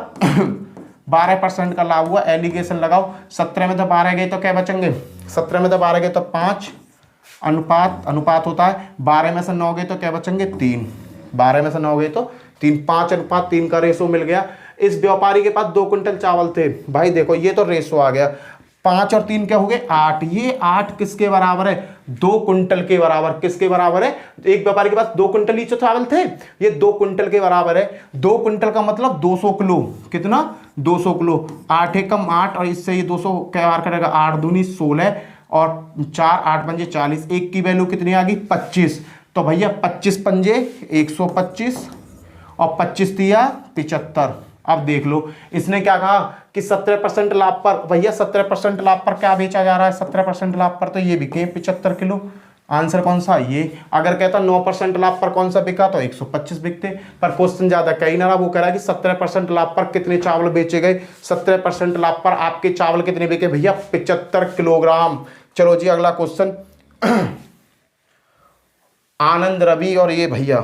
12% का लाभ हुआ। एलिगेशन लगाओ, 17 में तो 12 गए तो क्या बचेंगे, 17 में तो 12 गए तो 5, अनुपात होता है, 12 में से 9 गए तो क्या बचेंगे 3, 12 में से 9 गए तो 3, 5:3 का रेशो मिल गया। इस व्यापारी के पास 2 कुंटल चावल थे, भाई देखो ये तो रेशो आ गया, 5 और 3 क्या हो गए 8, ये 8 किसके बराबर है, 2 कुंटल के बराबर। किसके बराबर है, एक व्यापारी के पास 2 कुंटल ही चावल थे, ये 2 कुंटल के बराबर है। 2 कुंटल का मतलब 200 किलो, कितना 200 किलो, 8 एकम 8 और इससे ये 200 क्या बार करेगा, 8 दूनी 16 और 4 8 पंजे 40, एक की वैल्यू कितनी आ गई 25। तो भैया 25 पंजे 125 और 25 दिया 75। अब देख लो इसने क्या कहा कि 17% लाभ पर, भैया 17% लाभ पर क्या बेचा जा रहा है, 17% लाभ पर तो ये बिके 75 किलो। आंसर कौन सा, ये। अगर कहता 9% लाभ पर कौन सा बिका तो 125 बिकते, पर क्वेश्चन ज्यादा कहीं ना रहा, वो कह रहा है कि 17% लाभ पर कितने चावल बेचे गए, 17% लाभ पर आपके चावल कितने बिके, भैया 75 किलोग्राम। चलो जी अगला क्वेश्चन। आनंद, रवि और ये भैया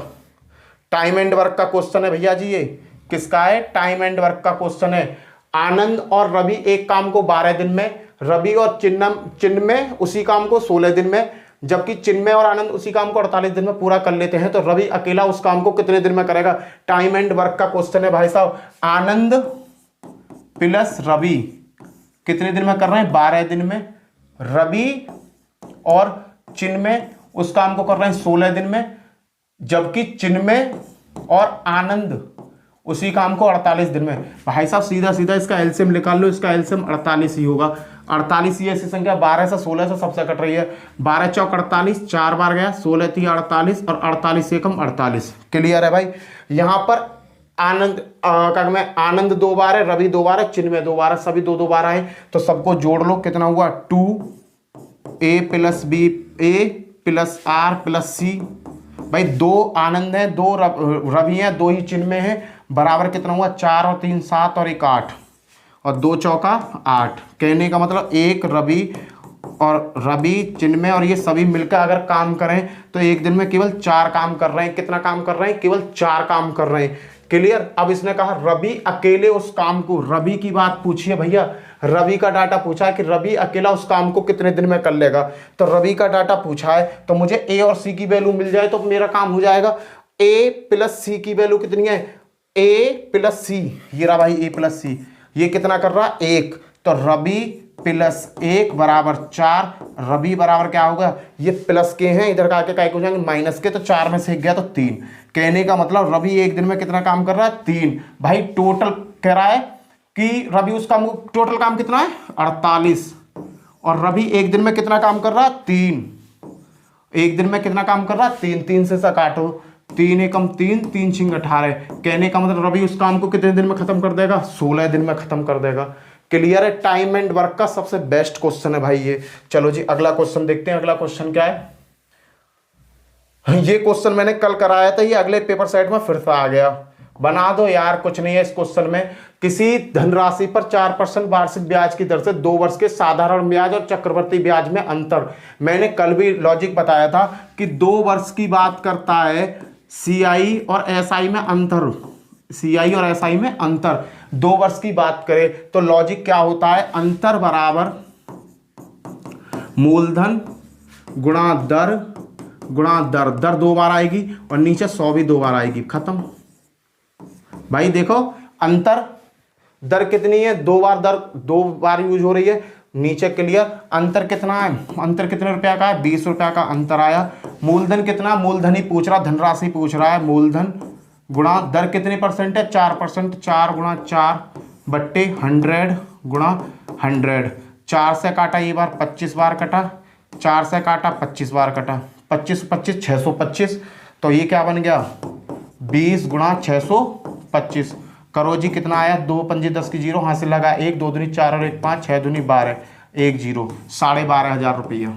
टाइम एंड वर्क का क्वेश्चन है भैया जी, ये किसका है, टाइम एंड वर्क का क्वेश्चन है। आनंद और रवि एक काम को 12 दिन में, रवि और चिन्मय उसी काम को 16 दिन में, जबकि चिन्मय और आनंद उसी काम को 48 दिन में पूरा कर लेते हैं, तो रवि अकेला उस काम को कितने दिन में करेगा। टाइम एंड वर्क का क्वेश्चन है भाई साहब। आनंद प्लस रवि कितने दिन में कर रहे हैं, 12 दिन में। रवि और चिन्मय उस काम को कर रहे हैं 16 दिन में, जबकि चिन्मय और आनंद उसी काम को 48 दिन में। भाई साहब सीधा सीधा इसका एलसीएम निकाल लो, इसका एलसीएम 48 ही होगा। 48 ही ऐसी संख्या 12 से 16 से सबसे कट रही है, 12 चौक 48, 4 बार गया, 16 थी 48 और 48 एकम 48। क्लियर है भाई। यहां पर आनंद आनंद 2 बार है, रवि 2 बार है, चिन्मय 2 बार है, सभी 2 बार आए, तो सबको जोड़ लो, कितना हुआ 2a + b, a + r + c। भाई 2 आनंद है, 2 रवि है, 2 ही चिन्मय है, बराबर कितना हुआ 4 और 3 7 और 1 8 और 2 चौका 8। कहने का मतलब एक रवि और रवि चिन्मय और ये सभी मिलकर अगर काम करें तो एक दिन में केवल 4 काम कर रहे हैं। कितना काम कर रहे हैं, केवल 4 काम कर रहे हैं। क्लियर। अब इसने कहा रवि अकेले उस काम को, रवि की बात पूछी है भैया, रवि का डाटा पूछा है कि रवि अकेला उस काम को कितने दिन में कर लेगा, तो रवि का डाटा पूछा है, तो मुझे ए और सी की वैल्यू मिल जाए तो मेरा काम हो जाएगा। ए + सी की वैल्यू कितनी है, a + c, ये रहा भाई a + c, ये कितना कर रहा 1, तो रवि + 1 बराबर 4। रवि बराबर क्या होगा, ये प्लस के हैं, इधर का आके क्या हो जाएंगे माइनस के, तो 4 में से 1 गया तो 3। कहने का मतलब रवि एक दिन में कितना काम कर रहा है 3। भाई टोटल कह रहा है कि रवि उस काम, टोटल काम कितना है 48, और रवि एक दिन में कितना काम कर रहा है 3। एक दिन में कितना काम कर रहा है 3, 3 से काटो, 3 एकम 3, 3 × 18। कहने का मतलब रवि उस काम को कितने दिन में खत्म कर देगा, 16 दिन में खत्म कर देगा। क्लियर है। टाइम एंड वर्क का सबसे बेस्ट क्वेश्चन है भाई ये। चलो जी अगला क्वेश्चन देखते हैं। अगला क्वेश्चन क्या है, ये क्वेश्चन मैंने कल कराया था, ये अगले पेपर सेट में फिर से आ गया। बना दो यार, कुछ नहीं है इस क्वेश्चन में। किसी धनराशि पर 4% वार्षिक ब्याज की दर से 2 वर्ष के साधारण ब्याज और चक्रवृद्धि ब्याज में अंतर। मैंने कल भी लॉजिक बताया था कि 2 वर्ष की बात करता है, सीआई और एसआई में अंतर, सीआई और एसआई में अंतर। 2 वर्ष की बात करें तो लॉजिक क्या होता है, अंतर बराबर मूलधन गुणा दर गुणा दर, दर 2 बार आएगी और नीचे 100 भी 2 बार आएगी, खत्म। भाई देखो अंतर, दर कितनी है, 2 बार दर 2 बार यूज हो रही है, नीचे क्लियर। अंतर कितना है, अंतर कितने रुपया का है, 20 रुपया का अंतर आया। मूलधन कितना, मूलधन ही पूछ रहा, धनराशि पूछ रहा है। मूलधन गुणा दर कितने परसेंट है, 4%, 4 गुणा 4 बट्टे 100 गुणा 100। 4 से काटा ये बार, 25 बार कटा, 4 से काटा 25 बार कटा, 25 25 625। तो ये क्या बन गया, 20 गुणा 625। करो जी कितना आया, 2 पंजे 10 की 0, हाथ से लगा 1, 2 दूनी 4 और 1 5, 6 दूनी 12, 1 0, 12,500 रुपया।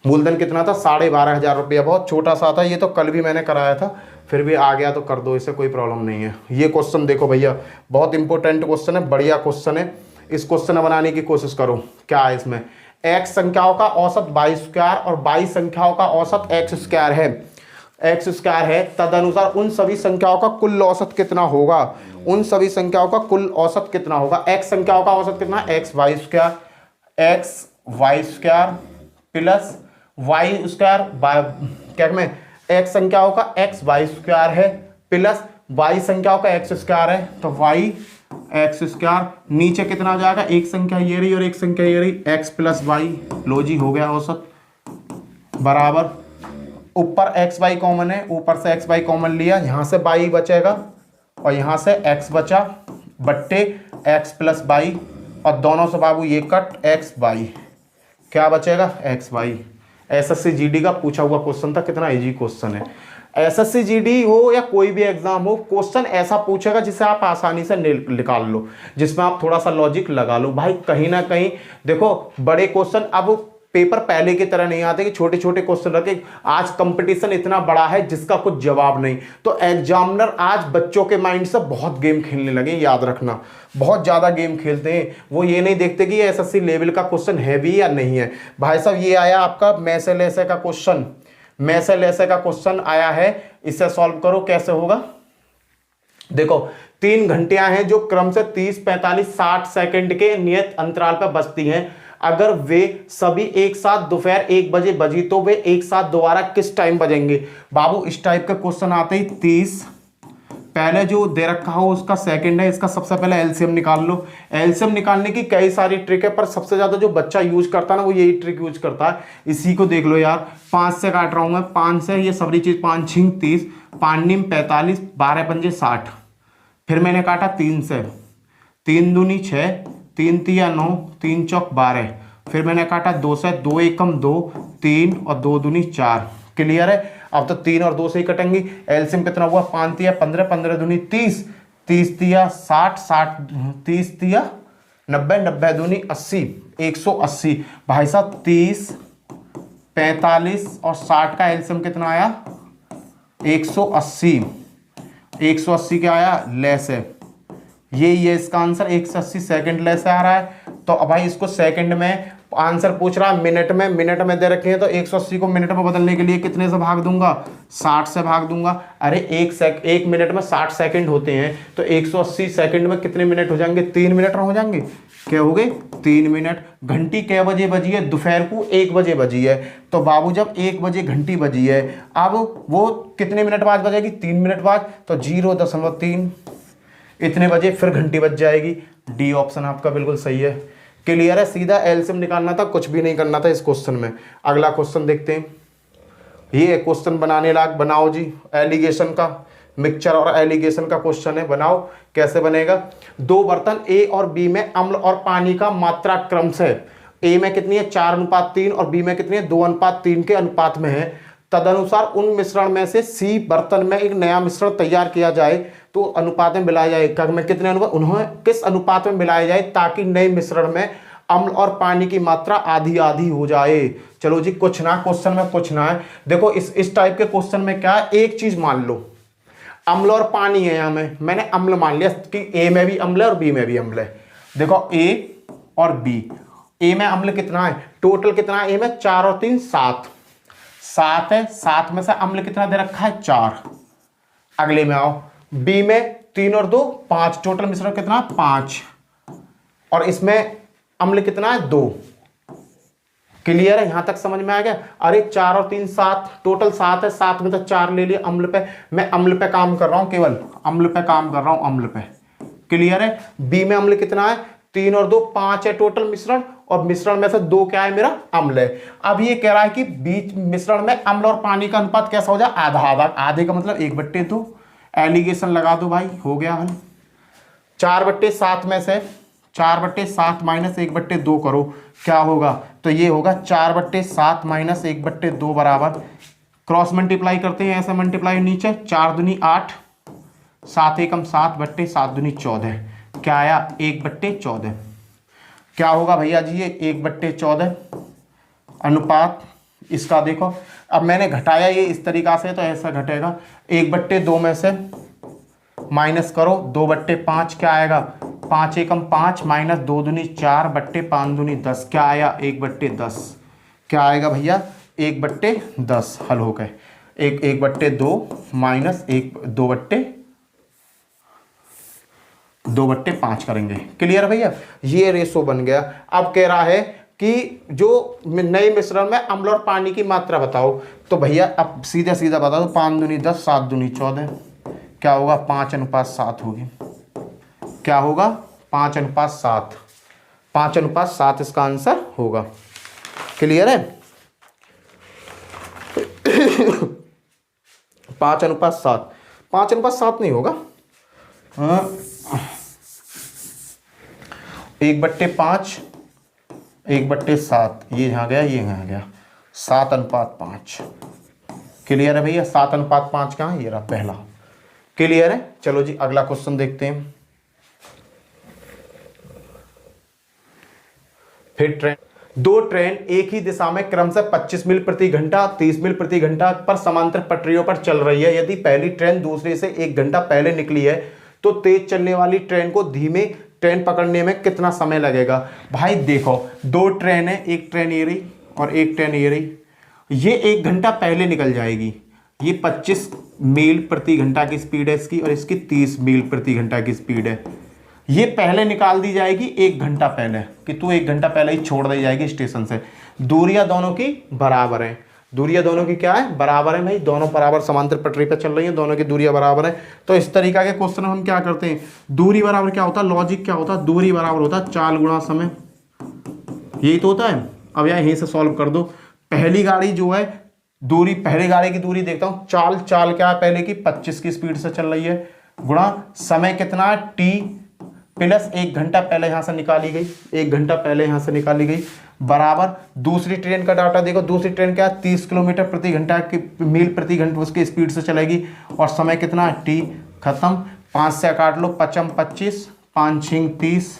मूलधन कितना था, 12,500 रुपया। बहुत छोटा सा था ये, तो कल भी मैंने कराया था, फिर भी आ गया तो कर दो, इससे कोई प्रॉब्लम नहीं है। ये क्वेश्चन देखो भैया, बहुत इंपॉर्टेंट क्वेश्चन है, बढ़िया क्वेश्चन है। इस क्वेश्चन बनाने की कोशिश करो। क्या है इसमें, x संख्याओं का औसत y स्क्वायर और y संख्याओं का औसत x स्क्वायर है, x स्क्वायर है। तदनुसार उन सभी संख्याओं का कुल औसत कितना होगा, उन सभी संख्याओं का कुल औसत कितना होगा। x संख्याओं का औसत कितना, x y square plus y square, क्या में x संख्याओं का x y स्क्वायर है प्लस y संख्याओं का x स्क्वायर है, तो y एक्स स्क्वायर। नीचे कितना हो जाएगा, एक संख्या ये रही और एक संख्या ये रही, x प्लस वाई। लो जी हो गया औसत, बराबर ऊपर एक्स वाई कॉमन है, ऊपर से एक्स वाई कॉमन लिया, यहाँ से वाई बचेगा और यहाँ से एक्स बचा, बट्टे एक्स प्लस वाई, और दोनों से बाबू ये कट एक्स वाई, क्या बचेगा एक्स वाई। एसएससी जीडी का पूछा हुआ क्वेश्चन था, कितना इजी क्वेश्चन है। एसएससी जीडी हो या कोई भी एग्जाम हो, क्वेश्चन ऐसा पूछेगा जिसे आप आसानी से निकाल लो, जिसमें आप थोड़ा सा लॉजिक लगा लो। भाई कहीं ना कहीं देखो, बड़े क्वेश्चन अब पेपर पहले की तरह नहीं आते कि छोटे छोटे क्वेश्चन रखे। आज कंपटीशन इतना बड़ा है जिसका कुछ जवाब नहीं, तो एग्जामिनर आज बच्चों के माइंड से बहुत गेम खेलने लगे, याद रखना, बहुत ज़्यादा गेम खेलते हैं। वो ये नहीं देखते कि एसएससी लेवल का क्वेश्चन है भी या नहीं है। भाई साहब ये आया आपका मैसेल ऐसे का क्वेश्चन, मैसेल ऐसे का क्वेश्चन आया है, इसे सॉल्व करो। कैसे होगा, देखो 3 घंटियां हैं जो क्रम से 30, 45, 60 सेकंड के नियत अंतराल पर बजती हैं। अगर वे सभी एक साथ दोपहर 1 बजे बजी तो वे एक साथ दोबारा किस टाइम बजेंगे। बाबू इस टाइप का क्वेश्चन आते ही 30 पहले जो दे रखा हो उसका सेकंड है, इसका सबसे पहले एलसीएम निकाल लो। एलसीएम निकालने की कई सारी ट्रिक है, पर सबसे ज्यादा जो बच्चा यूज करता है ना वो यही ट्रिक यूज करता है। इसी को देख लो यार, 5 से काट रहा हूं मैं, 5 से ये सारी चीज, 5 छिंग 30, 5 निम 45, 12 पंजे 60। फिर मैंने काटा 3 से, 3 दूनी 6, 3 तिया 9, 3 चौक 12। फिर मैंने काटा 2 से, 2 एकम 2, 3 और 2 दूनी 4। क्लियर है। अब तो 3 और 2 से ही कटेंगी। एलसीएम कितना हुआ, 5 तिया 15, 15 दूनी 30, 30 तिया 60, 60 30 तिया 90, 90 दूनी 80, 180। भाई साहब 30, 45 और 60 का एलसीएम कितना आया, 180। 180 क्या आया, लेस है, ये इसका आंसर 180 सेकंड लेस आ रहा है। तो अब भाई इसको सेकंड में आंसर पूछ रहा है, मिनट में दे रखे हैं, तो 180 को मिनट में बदलने के लिए कितने से भाग दूंगा, 60 से भाग दूंगा। अरे 1 मिनट में 60 सेकंड होते हैं, तो 180 सेकंड में कितने मिनट हो जाएंगे, 3 मिनट हो जाएंगे। क्या हो गए, 3 मिनट। घंटी कै बजे बजी है, दोपहर को 1 बजे बजी है। तो बाबू जब 1 बजे घंटी बजी है, अब वो कितने मिनट बाद बजेगी, 3 मिनट बाद, तो 0.3 इतने बजे फिर घंटी बज जाएगी। डी ऑप्शन आपका बिल्कुल सही है। क्लियर है, सीधा एलसीएम निकालना था, कुछ भी नहीं करना था इस क्वेश्चन में। अगला क्वेश्चन देखते हैं। ये क्वेश्चन बनाने लायक, बनाओ जी। एलिगेशन का, मिक्सचर और एलिगेशन का क्वेश्चन है, बनाओ। कैसे बनेगा, 2 बर्तन ए और बी में अम्ल और पानी का मात्रा क्रम से ए में कितनी है, 4:3 और बी में कितनी है, 2:3 के अनुपात में है। तदनुसार उन मिश्रण में से सी बर्तन में एक नया मिश्रण तैयार किया जाए तो अनुपात में मिलाया जाए, क्या मैं कितने अनुपात, उन्हें किस अनुपात में मिलाया जाए ताकि नए मिश्रण में अम्ल और पानी की मात्रा आधी आधी हो जाए। चलो जी, कुछ ना क्वेश्चन में पूछना है। देखो इस टाइप के क्वेश्चन में क्या है, एक चीज मान लो, अम्ल और पानी है, यहां में मैंने अम्ल मान लिया कि ए में भी अम्ल है और बी में भी अम्ल है। देखो ए और बी, ए में अम्ल कितना है, टोटल कितना है, ए में 4 और 3 7, 7 है, 7 में से अम्ल कितना दे रखा है 4। अगले में आओ, बी में 3 और 2 5, टोटल मिश्रण कितना 5, और इसमें अम्ल कितना है 2। क्लियर है, यहां तक समझ में आ गया। अरे 4 और 3 7, टोटल 7 है, 7 में तो 4 ले लिया अम्ल पे, मैं अम्ल पे काम कर रहा हूं, केवल अम्ल पे काम कर रहा हूं, अम्ल पे। क्लियर है। बी में अम्ल कितना है 3 और 2 5 है टोटल मिश्रण, और मिश्रण में से 2 क्या है मेरा अम्ल है। अब ये कह रहा है कि बीच मिश्रण में अम्ल और पानी का अनुपात कैसा हो जाए, आधा आधा, आधे का मतलब 1/2। एलिगेशन लगा दो भाई, हो गया हल। 4/7 में से 4/7 माइनस 1/2 करो, क्या होगा, तो ये होगा 4/7 माइनस 1/2 बराबर, क्रॉस मल्टीप्लाई करते हैं, ऐसा मल्टीप्लाई नीचे, 4 दूनी 8, 7 एकम 7/7 दूनी 14, क्या आया 1/14। क्या होगा भैया जी, ये 1/14 अनुपात इसका। देखो अब मैंने घटाया ये इस तरीका से, तो ऐसा घटेगा, 1/2 में से माइनस करो 2/5, क्या आएगा 5 एकम 5 माइनस 2 दूनी 4/5 दूनी 10, क्या आया 1/10, क्या आएगा भैया 1/10। हल हो गए, 1/2 माइनस 2/5 करेंगे। क्लियर भैया, ये रेशो बन गया। अब कह रहा है कि जो नए मिश्रण में अम्ल और पानी की मात्रा बताओ, तो भैया अब सीधा सीधा बता दो, 5 दूनी 10 7 दूनी 14, क्या होगा 5:7 होगी, क्या होगा 5:7, 5:7 इसका आंसर होगा। क्लियर है 5:7, 5:7 नहीं होगा, 1/5 1/7, ये यहाँ गया, ये यहाँ गया, 7:5। क्लियर है भैया, 7:5 कहाँ है, ये रहा पहला। क्लियर है। चलो जी अगला क्वेश्चन देखते हैं। फिर ट्रेन, दो ट्रेन एक ही दिशा में क्रमशः 25 मील प्रति घंटा 30 मील प्रति घंटा पर समांतर पटरियों पर चल रही है। यदि पहली ट्रेन दूसरे से 1 घंटा पहले निकली है तो तेज चलने वाली ट्रेन को धीमे ट्रेन पकड़ने में कितना समय लगेगा। भाई देखो, दो ट्रेन है, एक ट्रेन ये रही और एक ट्रेन ये रही, ये 1 घंटा पहले निकल जाएगी। ये 25 मील प्रति घंटा की स्पीड है इसकी, और इसकी 30 मील प्रति घंटा की स्पीड है। ये पहले निकाल दी जाएगी 1 घंटा पहले, कि तू 1 घंटा पहले ही छोड़ दी जाएगी स्टेशन से। दूरियां दोनों की बराबर है, दूरियां दोनों की क्या है, बराबर है भाई, दोनों बराबर समांतर पटरी पर चल रही हैं, दोनों की दूरियां बराबर है। तो इस तरीका के क्वेश्चन हम क्या करते हैं, दूरी बराबर क्या होता है, लॉजिक क्या होता है, दूरी बराबर होता है चाल गुणा समय, यही तो होता है। अब यार यहीं से सॉल्व कर दो। पहली गाड़ी जो है, दूरी, पहली गाड़ी की दूरी देखता हूँ, चाल क्या है पहले की 25 की स्पीड से चल रही है, गुणा समय कितना है t प्लस 1 घंटा पहले यहां से निकाली गई, 1 घंटा पहले यहां से निकाली गई, बराबर दूसरी ट्रेन का डाटा देखो, दूसरी ट्रेन क्या है 30 किलोमीटर प्रति घंटा की मील प्रति घंटा उसकी स्पीड से चलेगी, और समय कितना है t, खत्म। 5 से काट लो, 5 25, 5 6 30,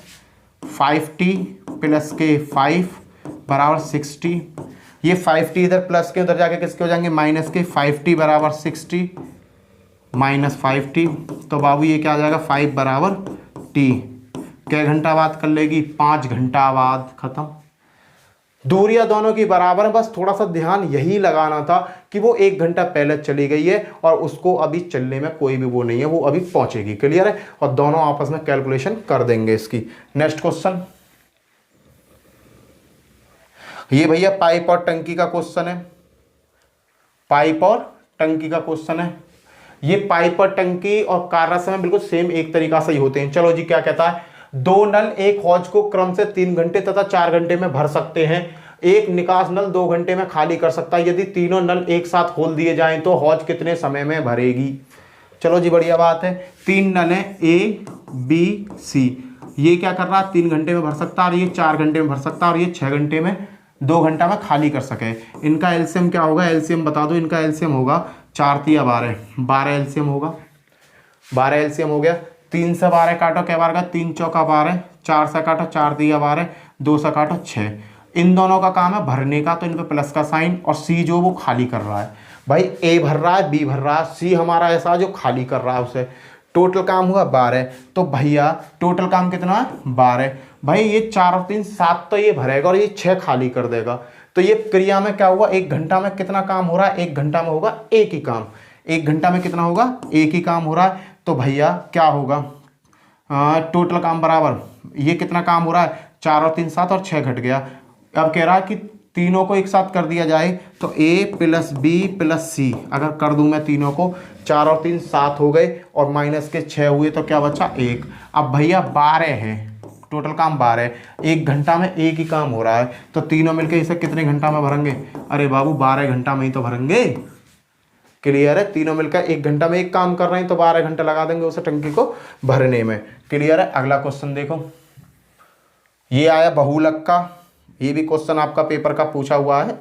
5t प्लस के 5 बराबर 60। ये 5t इधर प्लस के उधर जाके किसके हो जाएंगे, माइनस के, 5t बराबर 60 माइनस 5t, तो बाबू ये क्या आ जाएगा 5 बराबर t। क्या घंटा बाद कर लेगी, 5 घंटा बाद, खत्म। दूरियां दोनों की बराबर है, बस थोड़ा सा ध्यान यही लगाना था कि वो 1 घंटा पहले चली गई है और उसको अभी चलने में कोई भी वो नहीं है, वो अभी पहुंचेगी। क्लियर है, और दोनों आपस में कैलकुलेशन कर देंगे इसकी। नेक्स्ट क्वेश्चन, ये भैया पाइप और टंकी का क्वेश्चन है, पाइप और टंकी का क्वेश्चन है। ये पाइप और टंकी और कार्य समय बिल्कुल सेम एक तरीका से ही होते हैं। चलो जी क्या कहता है, 2 नल एक हौज को क्रम से 3 घंटे तथा 4 घंटे में भर सकते हैं। एक निकास नल 2 घंटे में खाली कर सकता है। यदि तीनों नल एक साथ खोल दिए जाएं तो हौज कितने समय में भरेगी। चलो जी बढ़िया बात है। 3 नल है A B C, ये क्या कर रहा है 3 घंटे में भर सकता है, और ये 4 घंटे में भर सकता है, और ये 6 घंटे में 2 घंटा में खाली कर सके। इनका एलसीएम क्या होगा, एलसीएम बता दो। इनका एलसीएम होगा 4 × 3 = 12, 12 एलसीएम होगा। 12 एलसीएम हो गया। 3 से 12 काटो, क्या बार का 3 चौका 12, 4 से काटो 4 दिया 12, 2 से काटो 6। इन दोनों का काम है भरने का, तो इन पे प्लस का साइन, और सी जो वो खाली कर रहा है भाई, ए भर रहा है, बी भर रहा है, सी हमारा ऐसा जो खाली कर रहा है उसे। टोटल काम हुआ 12, तो भैया टोटल काम कितना है 12। भाई ये 4 और 3 7 तो ये भरेगा और ये 6 खाली कर देगा। तो ये क्रिया में क्या हुआ, 1 घंटा में कितना काम हो रहा है, 1 घंटा में होगा एक ही काम। 1 घंटा में कितना होगा, एक ही काम हो रहा है। तो भैया क्या होगा, टोटल काम बराबर ये कितना काम हो रहा है, 4 और 3 7 और 6 घट गया। अब कह रहा है कि तीनों को एक साथ कर दिया जाए, तो a प्लस बी प्लस सी अगर कर दूं मैं तीनों को, 4 और 3 7 हो गए और माइनस के 6 हुए, तो क्या बचा 1। अब भैया 12 है, टोटल काम 12 है, 1 घंटा में एक ही काम हो रहा है, तो तीनों मिलकर इसे कितने घंटा में भरेंगे, अरे बाबू 12 घंटा में ही तो भरेंगे। क्लियर है, तीनों मिलकर 1 घंटा में एक काम कर रहे हैं, तो 12 घंटे लगा देंगे उस टंकी को भरने में। क्लियर है। अगला क्वेश्चन देखो, ये आया बहुलक का, ये भी क्वेश्चन आपका पेपर का पूछा हुआ है।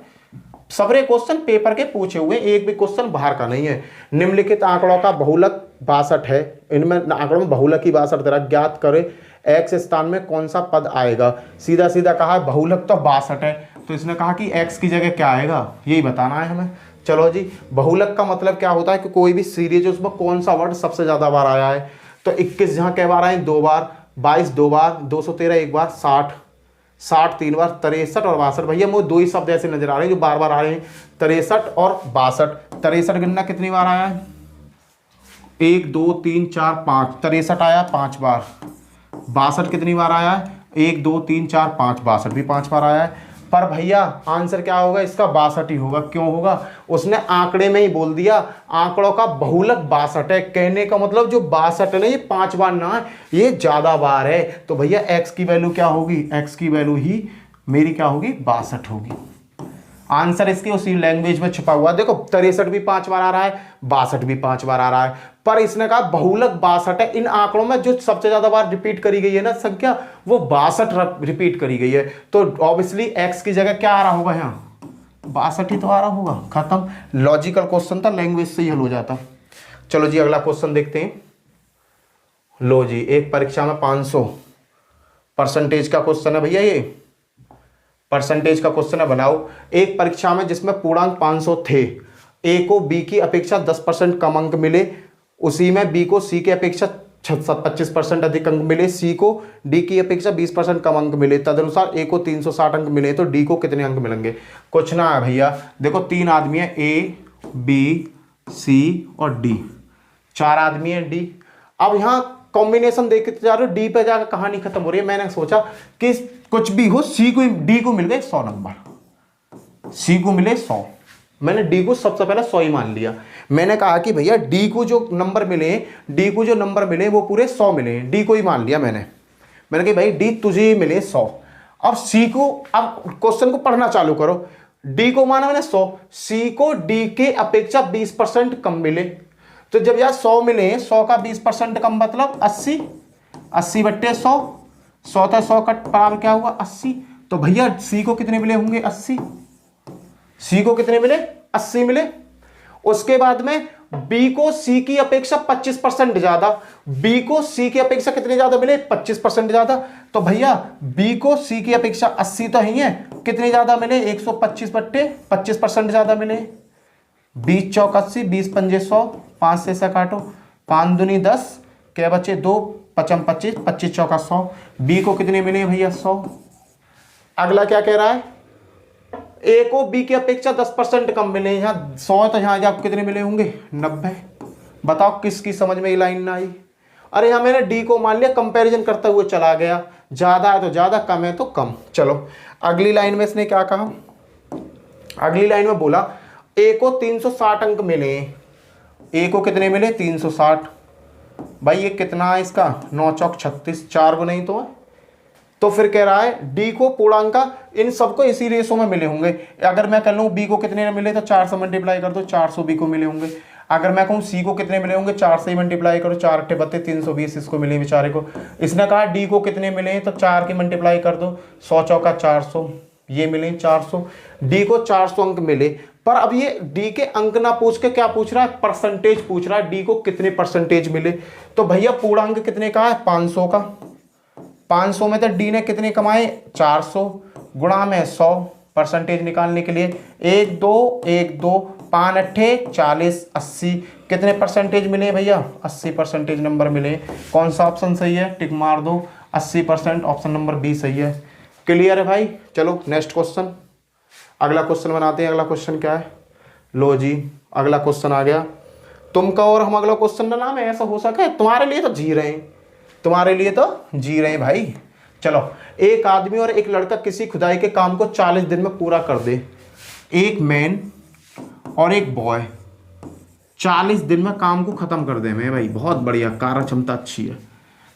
सबरे क्वेश्चन पेपर के पूछे हुए, एक भी क्वेश्चन बाहर का नहीं है। निम्नलिखित आंकड़ों का बहुलक 62 है, इनमें आंकड़ों में बहुलक ही 62 दे रहा, ज्ञात करें एक्स स्थान में कौन सा पद आएगा। सीधा सीधा कहा बहुलक तो 62 है, तो इसने कहा कि एक्स की जगह क्या आएगा, यही बताना है हमें। चलो जी, बहुलक का मतलब क्या होता है कि कोई भी सीरीज है उसमें कौन सा वर्ड सबसे ज्यादा बार आया है। तो 21 जहां कई बार आए 2 बार, 22 2 बार, 213 1 बार, 60 3 बार, 63 और 62। भैया मुझे 2 ही शब्द ऐसे नजर आ रहे हैं जो बार बार आ रहे हैं, 63 और 62। 63 गिनना कितनी बार आया है, 1 2 3 4 5, 63 आया 5 बार। 62 कितनी बार आया है, 1 2 3 4 5, 62 भी 5 बार आया है। पर भैया आंसर क्या होगा इसका, 62 ही होगा। क्यों होगा, उसने आंकड़े में ही बोल दिया, आंकड़ों का बहुलक 62 है। कहने का मतलब जो 62 है ना, ये 5 बार ना है, ये ज्यादा बार है। तो भैया एक्स की वैल्यू क्या होगी, एक्स की वैल्यू ही मेरी क्या होगी, 62 होगी। आंसर इसके उसी लैंग्वेज में छुपा हुआ। देखो 63 भी 5 बार आ रहा है, 62 भी 5 बार आ रहा है, पर इसने कहा बहुलक 62 है। इन आंकड़ों में जो सबसे ज्यादा बार रिपीट करी गई है ना संख्या, वो 62 रिपीट करी गई है। तो ऑब्वियसली एक्स की जगह क्या आ रहा होगा, यहाँ 62 ही तो आ रहा होगा। खत्म, लॉजिकल क्वेश्चन था, लैंग्वेज से ही हल हो जाता। चलो जी अगला क्वेश्चन देखते हैं। लो जी, एक परीक्षा में 500 परसेंटेज का क्वेश्चन है भैया, ये परसेंटेज का क्वेश्चन है। बनाओ एक परीक्षा में जिसमें पूर्णांक 500 थे, ए को बी की अपेक्षा 10% कम अंक मिले, उसी में बी को सी की अपेक्षा 25% अधिक अंक मिले, सी को डी की अपेक्षा 20% कम अंक मिले, तदनुसार ए को 360 अंक मिले, तो डी को कितने अंक मिलेंगे। कुछ ना है भैया, देखो 3 आदमी है, ए बी सी और डी, 4 आदमी है डी। अब यहाँ कॉम्बिनेशन देखते जा रहे हो, डी पे जाकर कहानी खत्म हो रही है। मैंने सोचा कि कुछ भी हो, सी को डी को मिल गए 100 नंबर, सी को मिले 100, मैंने डी को सबसे पहले 100 ही मान लिया। मैंने कहा कि भैया डी को जो नंबर मिले, डी को जो नंबर मिले वो पूरे 100 मिले, डी को ही मान लिया मैंने कहा भाई डी तुझे ही मिले 100। अब सी को, अब क्वेश्चन को पढ़ना चालू करो, डी को माना मैंने 100, सी को डी के अपेक्षा 20% कम मिले। तो जब यार 100 मिले, 100 का 20% कम मतलब 80, 80 बट्टे 100, 100 था 100 का बराबर क्या हुआ 80। तो भैया सी को कितने मिले होंगे 80, सी को कितने मिले 80 मिले। उसके बाद में बी को सी की अपेक्षा 25% ज्यादा, बी को सी की अपेक्षा कितने ज्यादा मिले 25% ज्यादा। तो भैया बी को सी की अपेक्षा 80 तो ही है, कितने ज्यादा मिले 125 बट्टे 25% ज्यादा मिले। 20 चौक 80, 20 पंजे 100, 5 से ऐसा काटो, 5 दूनी 10, क्या बचे 2, 5 25, 25 चौका 100। बी को कितने मिले भैया 100। अगला क्या कह रहा है, ए को बी की अपेक्षा 10% कम मिले, यहाँ 100 तो यहाँ आपको कितने मिले होंगे 90। बताओ किसकी समझ में ये लाइन ना आई। अरे यहाँ मैंने डी को मान लिया, कंपैरिजन करते हुए चला गया, ज्यादा है तो ज्यादा, कम है तो कम। चलो अगली लाइन में इसने क्या कहा, अगली लाइन में बोला ए को 360 अंक मिले, ए को कितने मिले 360। भाई ये कितना है इसका 9 चौक 36, 4 गुना ही तो है। तो फिर कह रहा है डी को पूर्णांक इन सबको इसी रेशो में मिले होंगे। अगर मैं कह लूँ बी को कितने मिले तो 4 से मल्टीप्लाई कर दो, 400 बी को मिले होंगे। अगर मैं कहूँ सी को कितने मिले होंगे 4 से ही मल्टीप्लाई करो, 4 अट्ठे 32, 320 इसको मिले बेचारे को। इसने कहा डी को कितने मिले तो 4 की मल्टीप्लाई कर दो, 100 चौका 400, ये मिले 400। डी को 400 अंक मिले, पर अब ये डी के अंक ना पूछ के क्या पूछ रहा है, परसेंटेज पूछ रहा है, डी को कितने परसेंटेज मिले। तो भैया पूर्णांक कितने का है, 500 का। 500 में तो डी ने कितने कमाए, 400 गुणा में 100 परसेंटेज निकालने के लिए 1 2 1 2 5 अट्ठे 40 80 कितने परसेंटेज मिले भैया, 80 परसेंटेज नंबर मिले। कौन सा ऑप्शन सही है, टिक मार दो, 80%, ऑप्शन नंबर बी सही है। क्लियर है भाई। चलो नेक्स्ट क्वेश्चन, अगला क्वेश्चन बनाते हैं। अगला क्वेश्चन क्या है, लो जी अगला क्वेश्चन आ गया। तुमका और हम अगला क्वेश्चन ना में ऐसा हो सके, तुम्हारे लिए तो जी रहे हैं, तुम्हारे लिए तो जी रहे हैं भाई। चलो, एक आदमी और एक लड़का किसी खुदाई के काम को 40 दिन में पूरा कर दे। एक मैन और एक बॉय 40 दिन में काम को खत्म कर दे में भाई, बहुत बढ़िया, कार्य क्षमता अच्छी है।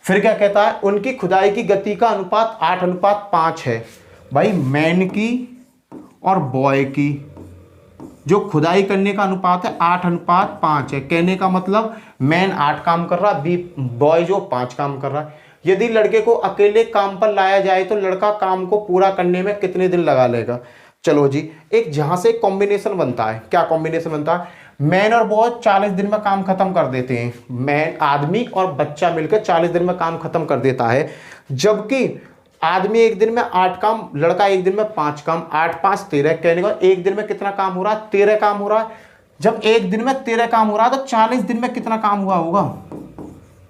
फिर क्या कहता है, उनकी खुदाई की गति का अनुपात 8:5 है। भाई मैन की और बॉय की जो खुदाई करने का अनुपात है 8:5 है। कहने का मतलब मैन 8 काम कर रहा, बी बॉय जो 5 काम कर रहा है। यदि लड़के को अकेले काम पर लाया जाए तो लड़का काम को पूरा करने में कितने दिन लगा लेगा। चलो जी, एक जहां से कॉम्बिनेशन बनता है, क्या कॉम्बिनेशन बनता है, मैन और बॉय 40 दिन में काम खत्म कर देते हैं। मैन आदमी और बच्चा मिलकर 40 दिन में काम खत्म कर देता है, जबकि आदमी एक दिन में 8 काम, लड़का एक दिन में 5 काम, 8 5 13। कहने का एक दिन में कितना काम हो रहा है, 13 काम हो रहा है। जब एक दिन में 13 काम हो रहा है तो 40 दिन में कितना काम हुआ होगा,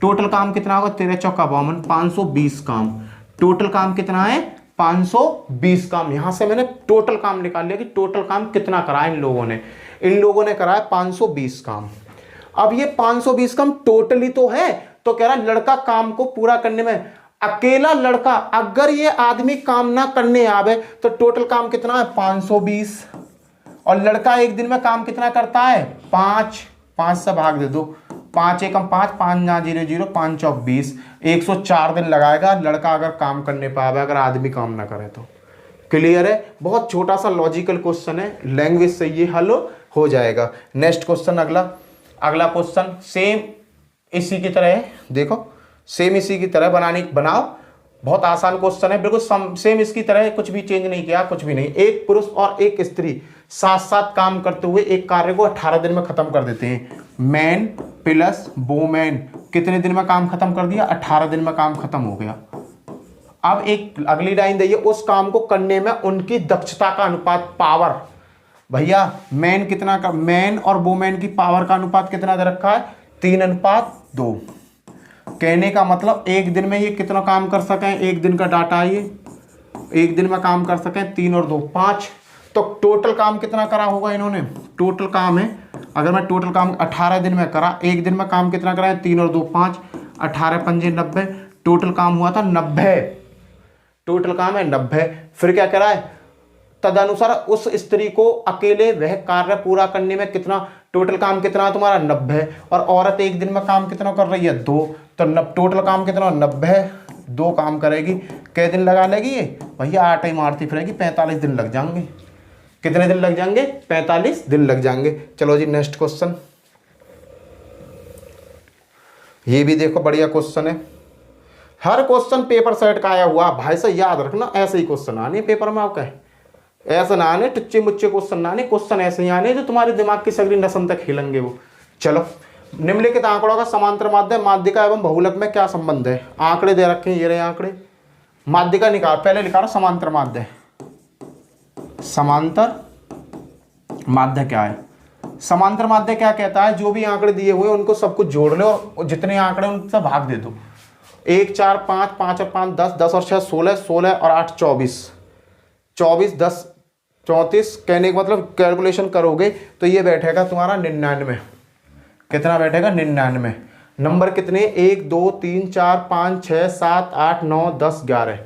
टोटल काम कितना होगा, 13 चौका 52, 520 काम। टोटल काम कितना है, 520 काम। यहां से मैंने टोटल काम निकाल लिया कि टोटल काम कितना करा इन लोगों ने। इन लोगों ने कराया 520 काम। अब ये 520 काम टोटली तो है, तो कह रहा है लड़का काम को पूरा करने में, अकेला लड़का, अगर ये आदमी काम ना करने आवे तो टोटल काम कितना है, 520। और लड़का एक दिन में काम कितना करता है, 5 5 से भाग दे दो, 5 एकम 5, 5 ना 0 0, 5 चौक 20, 104 दिन लगाएगा लड़का अगर काम करने पावे, अगर आदमी काम ना करे तो। क्लियर है। बहुत छोटा सा लॉजिकल क्वेश्चन है, लैंग्वेज से ये हल हो जाएगा। नेक्स्ट क्वेश्चन, अगला क्वेश्चन सेम इसी की तरह है, देखो सेम इसी की तरह बनाओ। बहुत आसान क्वेश्चन है, बिल्कुल सेम इसकी तरह, कुछ भी चेंज नहीं किया, कुछ भी नहीं। एक पुरुष और एक स्त्री साथ साथ काम करते हुए एक कार्य को 18 दिन में खत्म कर देते हैं। मैन प्लस वोमैन कितने दिन में काम खत्म कर दिया, 18 दिन में काम खत्म हो गया। अब एक अगली लाइन दी है, उस काम को करने में उनकी दक्षता का अनुपात, पावर। भैया मैन कितना का, मैन और वोमैन की पावर का अनुपात कितना दे रखा है, 3:2। कहने का मतलब एक दिन में ये कितना काम कर सकें, एक दिन का डाटा है ये, एक दिन में काम कर सकें 3 और 2 5। तो टोटल काम कितना करा होगा इन्होंने, टोटल काम है, अगर मैं टोटल काम 18 दिन में करा, एक दिन में काम कितना करा है, 3 और 2 5, 18 पंजे 90, टोटल काम हुआ था 90, टोटल काम है 90। फिर क्या करा है, तदनुसार उस स्त्री को अकेले वह कार्य पूरा करने में कितना, टोटल काम कितना तुम्हारा 90, और औरत एक दिन में काम कितना कर रही है, 2, तो टोटल काम कितना 90, 2 काम करेगी, कै दिन लगा लेगी ये भैया, 8 ही मारती फिरेगी, 45 दिन लग जाएंगे। कितने दिन लग जाएंगे, 45 दिन लग जाएंगे। चलो जी नेक्स्ट क्वेश्चन, ये भी देखो बढ़िया क्वेश्चन है। हर क्वेश्चन पेपर सेट का आया हुआ भाई साहब, याद रखना, ऐसे ही क्वेश्चन आने पेपर में आपका, ऐसा ना आने टुच्चे मुच्चे क्वेश्चन ना आने, क्वेश्चन ऐसे ही आने जो तुम्हारे दिमाग की सगली नसन तक हिलेंगे वो। चलो, निम्नलिखित आंकड़ों का समांतर माध्य माध्यिका एवं बहुलक में क्या संबंध है। आंकड़े दे रखे हैं, ये रहे आंकड़े, माध्यिका निकाल, पहले लिखा रहा समांतर माध्य। समांतर माध्य क्या है, समांतर माध्य क्या कहता है, जो भी आंकड़े दिए हुए उनको सब कुछ जोड़ लो और जितने आंकड़े उनसे भाग दे दो। 1 4 5, 5 और 5 10, 10 और 6 16, 16 और 8 24, 24 10 34। कहने का मतलब कैलकुलेशन करोगे तो ये बैठेगा तुम्हारा 99। कितना बैठेगा, 99। नंबर कितने, 1 2 3 4 5 6 7 8 9 10 11,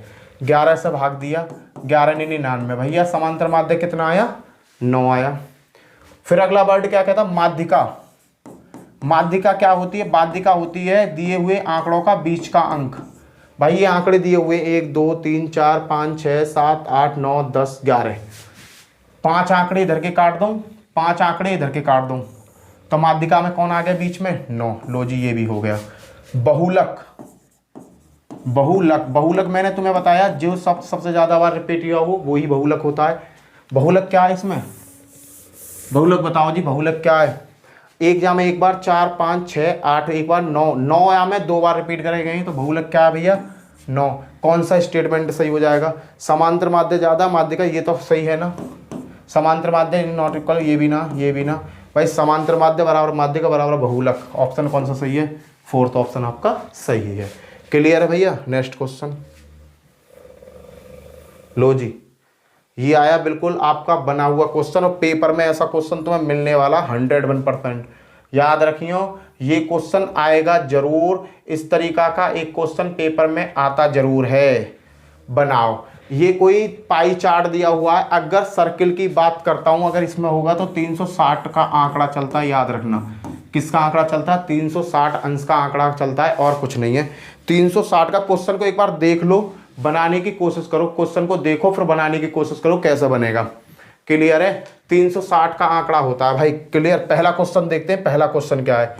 11 से भाग दिया, 11 नहीं 99। भैया समांतर माध्य कितना आया, 9 आया। फिर अगला वर्ड क्या कहता, माध्यिका। माध्यिका क्या होती है, माध्यिका होती है दिए हुए आंकड़ों का बीच का अंक। भाई ये आंकड़े दिए हुए 1 2 3 4 5 6 7 8 9 10 11, 5 आंकड़े इधर के काट दूं, 5 आंकड़े इधर के काट दूं, तो माध्यिका में कौन आ गया बीच में, 9। लो जी ये भी हो गया। बहुलक, बहुलक, बहुलक मैंने तुम्हें बताया जो सबसे ज्यादा बार रिपीट हुआ हो वही बहुलक होता है। बहुलक क्या है, इसमें बहुलक बताओ जी, बहुलक क्या है? एक जा में एक बार 4 5 6 8, एक बार 9, 9 या में 2 बार रिपीट करे गए, तो बहुलक क्या है भैया? 9। कौन सा स्टेटमेंट सही हो जाएगा? समांतर माध्य ज़्यादा माध्य का, ये तो सही है ना। समांतर माध्य नॉट इक्वल, ये भी ना, ये भी ना। भाई समांतर माध्य बराबर माध्य का बराबर बहुलक, ऑप्शन कौन सा सही है? फोर्थ ऑप्शन आपका सही है। क्लियर है भैया? नेक्स्ट क्वेश्चन लो जी, ये आया बिल्कुल आपका बना हुआ क्वेश्चन, और पेपर में ऐसा क्वेश्चन तुम्हें मिलने वाला 101%। याद रखियो, ये क्वेश्चन आएगा जरूर, इस तरीका का एक क्वेश्चन पेपर में आता जरूर है। बनाओ, ये कोई पाई चार्ट दिया हुआ है, अगर सर्किल की बात करता हूं, अगर इसमें होगा तो 360 का आंकड़ा चलता है, याद रखना। किसका आंकड़ा चलता है? 360 अंश का आंकड़ा चलता है, और कुछ नहीं है। 360 का क्वेश्चन को एक बार देख लो, बनाने की कोशिश करो, क्वेश्चन को देखो फिर बनाने की कोशिश करो कैसे बनेगा। क्लियर है? 360 का आंकड़ा होता है भाई। क्लियर? पहला क्वेश्चन देखते हैं, पहला क्वेश्चन क्या है।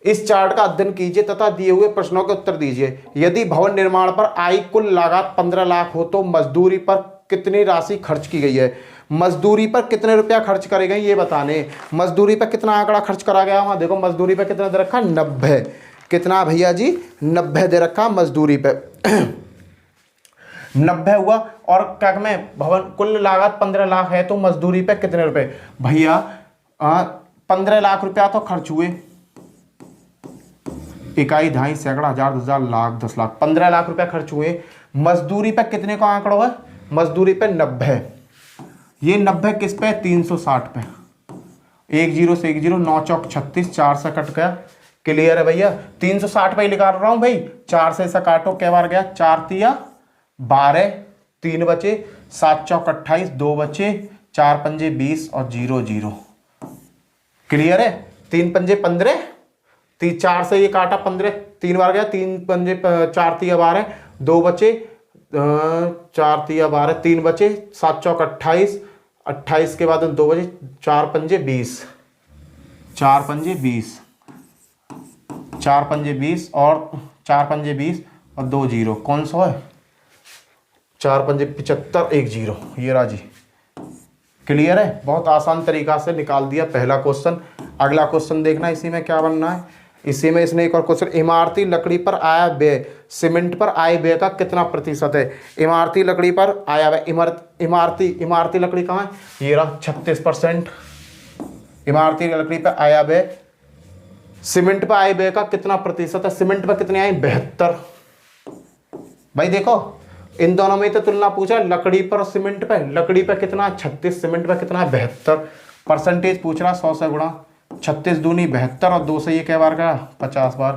इस चार्ट का अध्ययन कीजिए तथा दिए हुए प्रश्नों के उत्तर दीजिए। यदि भवन निर्माण पर आई कुल लागत 15 लाख हो तो मजदूरी पर कितनी राशि खर्च की गई है? मजदूरी पर कितने रुपया खर्च करे गए ये बताने। मजदूरी पर कितना आंकड़ा खर्च करा गया? वहां देखो मजदूरी पर कितना दे रखा? 90। कितना भैया जी? 90 दे रखा मजदूरी पे। 90 हुआ। और क्या में भवन कुल लागत 15 लाख है तो मजदूरी पे कितने रुपए? भैया 15 लाख रुपया तो खर्च हुए। इकाई, दहाई, सैकड़ा, हजार, 10,000, लाख, 10 लाख, 15 लाख रुपया खर्च हुए। मजदूरी पे कितने का आंकड़ा है? मजदूरी पे 90। ये 90 किस पे? 360 पे। 1 0 से 1 0, 9 चौक 36, 4 से कट गया। क्लियर है भैया? 360 पे निकाल रहा हूं भाई। 4 से इसे काटो, क्या बार गया? 4 तिया 12, 3 बचे, 7 चौक 28, 2 बचे, 4 पंजे 20 और 0 0। क्लियर है? 3 पंजे 15, 4 से ये काटा 15, 3 बार गया, 3 पंजे 4 तिया 12, 2 बचे, 4 तिया 12, 3 बचे, 7 चौक 28, 28 के बाद 2 बजे, 4 पंजे 20, 4 पंजे 20, 4 पंजे 20 और 4 पंजे 20 और 2 0, कौन सा है? 4 पंजे 75, 1 0, ये राजी। क्लियर है? बहुत आसान तरीका से निकाल दिया पहला क्वेश्चन। अगला क्वेश्चन देखना, इसी में क्या बनना है। इसी में इसने एक और क्वेश्चन, इमारती लकड़ी पर आया व्यय सीमेंट पर आए व्यय का कितना प्रतिशत है? इमारती लकड़ी पर आया व्यय, इमारती लकड़ी कहाँ है? ये रहा 36%। इमारती लकड़ी पर आया व्यय सीमेंट पर आए व्यय का कितना प्रतिशत है? सीमेंट पर कितने आए? 72। भाई देखो, इन दोनों में तो तुलना पूछा, लकड़ी पर और सीमेंट पे। लकड़ी पे कितना? 36, सीमेंट पे कितना? 72। परसेंटेज पूछ रहा, 100 से गुणा। 36 दूनी 72 और 2 से ये क्या बार गया? 50 बार।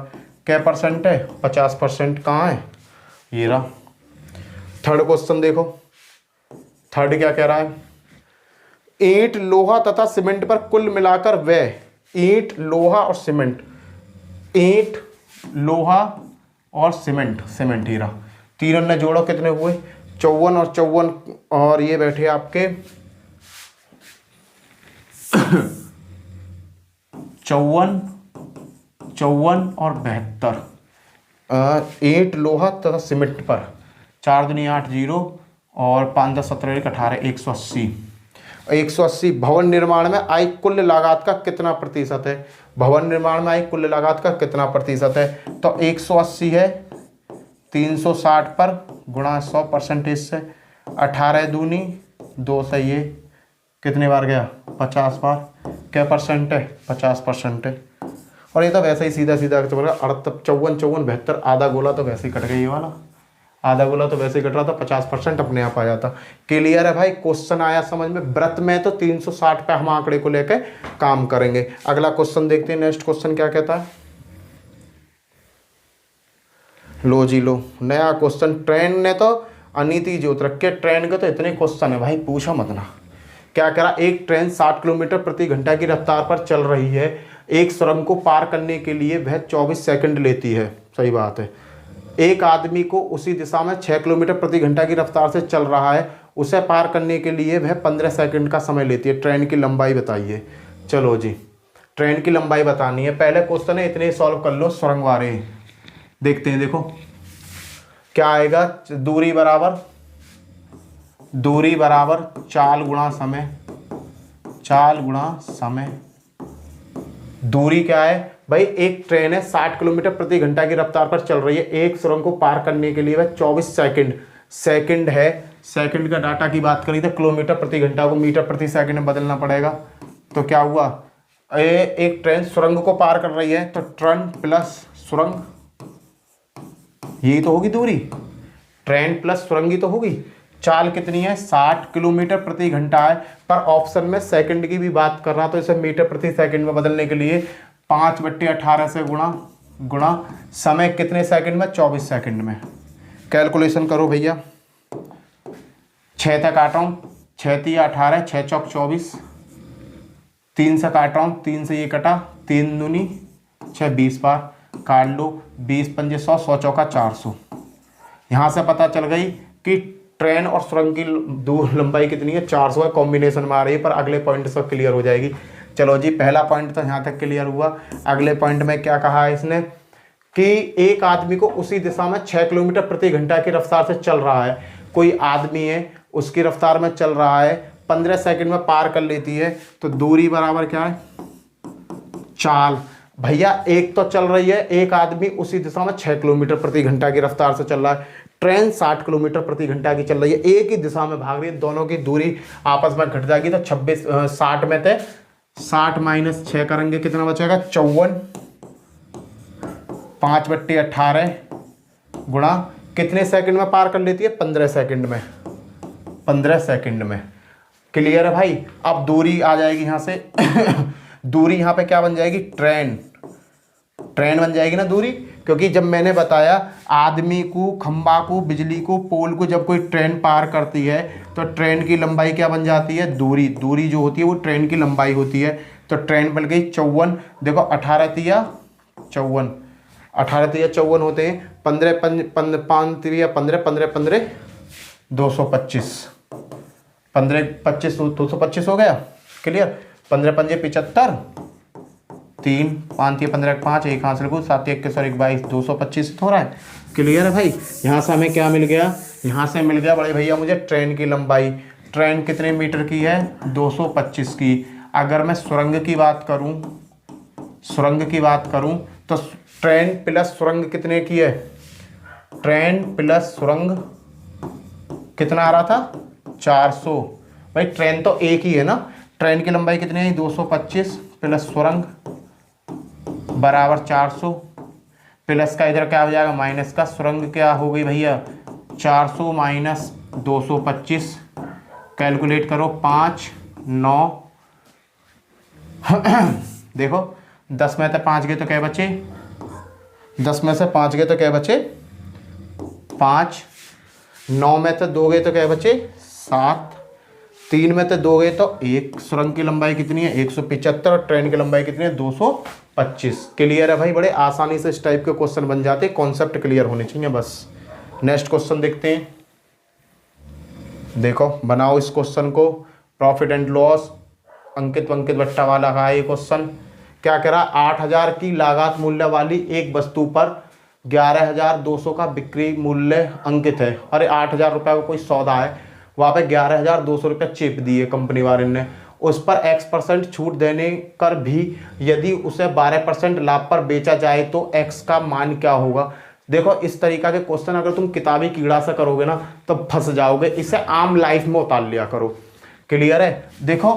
क्या परसेंट है? 50%। कहाँ है? ये रहा। थर्ड क्वेश्चन देखो, थर्ड क्या कह रहा है। ईंट, लोहा तथा सीमेंट पर कुल मिलाकर व्यय, ईंट, लोहा और सीमेंट, ईंट, लोहा और सीमेंट ही रहा, तीनों ने जोड़ो कितने हुए? 54 और 54, और ये बैठे आपके 54, 54 और 72। ईंट, लोहा तथा सीमेंट पर 4 दूनी 8 0 और 5 10 17 18, 180। 180 भवन निर्माण में आई कुल लागत का कितना प्रतिशत है? भवन निर्माण में आई कुल लागत का कितना प्रतिशत है? तो 180 है 360 पर गुणा 100 परसेंटेज से, 18 दूनी 2 से ये कितने बार गया? 50 बार। क्या परसेंट है? 50% है। और ये तो वैसे ही सीधा सीधा 54 54 72, आधा गोला तो वैसे ही कट गया, ये वाला आधा गोला तो वैसे ही कट रहा था, 50% अपने आप आ जाता। क्लियर है भाई? क्वेश्चन आया समझ में? व्रत में तो 360 पे हम आंकड़े को लेकर काम करेंगे। अगला क्वेश्चन देखते हैं, नेक्स्ट क्वेश्चन क्या कहता है। लो जी लो, नया क्वेश्चन। ट्रेन ने तो अनीति जोत रखे, ट्रेन के तो इतने क्वेश्चन है भाई, पूछो मत ना। क्या कह रहा? एक ट्रेन 60 किलोमीटर प्रति घंटा की रफ्तार पर चल रही है। एक सुरंग को पार करने के लिए वह 24 सेकंड लेती है। सही बात है। एक आदमी को उसी दिशा में 6 किलोमीटर प्रति घंटा की रफ्तार से चल रहा है, उसे पार करने के लिए वह 15 सेकंड का समय लेती है। ट्रेन की लंबाई बताइए। चलो जी, ट्रेन की लंबाई बतानी है। पहले क्वेश्चन है, इतने सॉल्व कर लो सुरंग वाले। देखते हैं, देखो क्या आएगा। दूरी बराबर चाल गुणा समय, चाल गुणा समय। दूरी क्या है भाई, एक ट्रेन है 60 किलोमीटर प्रति घंटा की रफ्तार पर चल रही है, एक सुरंग को पार करने के लिए वह 24 सेकंड है। सेकंड का डाटा की बात करी तो किलोमीटर प्रति घंटा को मीटर प्रति सेकंड में बदलना पड़ेगा। तो क्या हुआ, एक ट्रेन सुरंग को पार कर रही है, तो ट्रेन प्लस सुरंग, यही तो होगी दूरी, ट्रेन प्लस सुरंग ही तो होगी। चाल कितनी है, 60 किलोमीटर प्रति घंटा है, पर ऑप्शन में सेकंड की भी बात कर रहा, तो इसे मीटर प्रति सेकंड में बदलने के लिए 5/18 से गुणा समय कितने सेकंड में, 24 सेकंड में। कैलकुलेशन करो भैया, 6 तक काट रहा हूँ, 6 × 18, 6 चौक 24, 3 से काट रहा हूँ, 3 से ये कटा, 3 दूनी 6, 20 बार काट लो, 20 पंजे 100, 100 चौका 400। यहाँ से पता चल गई कि ट्रेन और सुरंग की दूर लंबाई कितनी है, 400 है, कॉम्बिनेशन में आ रही है, पर अगले पॉइंट से क्लियर हो जाएगी। चलो जी, पहला पॉइंट तो यहाँ तक क्लियर हुआ। अगले पॉइंट में क्या कहा है इसने कि एक आदमी को उसी दिशा में 6 किलोमीटर प्रति घंटा की रफ्तार से चल रहा है। कोई आदमी है, उसकी रफ्तार में चल रहा है, 15 सेकंड में पार कर लेती है, तो दूरी बराबर क्या है, चाल। भैया एक तो चल रही है, एक आदमी उसी दिशा में 6 किलोमीटर प्रति घंटा की रफ्तार से चल रहा है, ट्रेन 60 किलोमीटर प्रति घंटा की चल रही है, एक ही दिशा में भाग रही है, दोनों की दूरी आपस में घट जाएगी, तो 60 में थे 60 माइनस 6 करेंगे, कितना बचेगा, 54, 5/18 गुणा कितने सेकंड में पार कर लेती है, 15 सेकंड में, 15 सेकंड में। क्लियर है भाई। अब दूरी आ जाएगी यहाँ से दूरी यहाँ पे क्या बन जाएगी, ट्रेन बन जाएगी ना दूरी, क्योंकि जब मैंने बताया आदमी को, खंबा को, बिजली को, पोल को जब कोई ट्रेन पार करती है तो ट्रेन की लंबाई क्या बन जाती है, दूरी जो होती है वो ट्रेन की लंबाई होती है। तो ट्रेन बन गई 54, देखो 18 तिया 54, 18 तिया 54 होते हैं, 15 5 तिया 15, 15 15 225, 15 25 225 हो गया। क्लियर। 15 पंजे 75, 3 5 3 15 5, 1 हासिल को 7 1 सॉरी 22 225 हो रहा है। क्लियर है भाई। यहाँ से हमें क्या मिल गया, यहाँ से मिल गया बड़े भैया मुझे ट्रेन की लंबाई। ट्रेन कितने मीटर की है, 225 की। अगर मैं सुरंग की बात करूँ तो ट्रेन प्लस सुरंग कितने की है, ट्रेन प्लस सुरंग कितना आ रहा था, 400। भाई ट्रेन तो एक ही है ना, ट्रेन की लंबाई कितनी है, 225 प्लस सुरंग बराबर 400, प्लस का इधर क्या हो जाएगा माइनस का, सुरंग क्या हो गई भैया 400 माइनस 225, कैलकुलेट करो 5 9 देखो 10 में से 5 गए तो क्या बचे, 10 में से 5 गए तो क्या बचे 5, 9 में से 2 गए तो क्या बचे 7, 3 में से 2 गए तो 1। सुरंग की लंबाई कितनी है 175 और ट्रेन की लंबाई कितनी है 225। क्लियर है भाई। बड़े आसानी से इस टाइप के क्वेश्चन बन जाते हैं, कॉन्सेप्ट क्लियर होने चाहिए बस। नेक्स्ट क्वेश्चन देखते हैं। देखो बनाओ इस क्वेश्चन को, प्रॉफिट एंड लॉस अंकित भट्टा वाला का ये क्वेश्चन। क्या कह रहा, 8000 की लागत मूल्य वाली एक वस्तु पर 11200 का बिक्री मूल्य अंकित है। अरे 8000 रुपये का कोई सौदा है, वहाँ पे 11200 रुपये चिप दिए कंपनी वाले ने, उस पर X% छूट देने कर भी यदि उसे 12% लाभ पर बेचा जाए तो X का मान क्या होगा। देखो इस तरीका के क्वेश्चन अगर तुम किताबी कीड़ा से करोगे ना तो फंस जाओगे, इसे आम लाइफ में उतार लिया करो। क्लियर है। देखो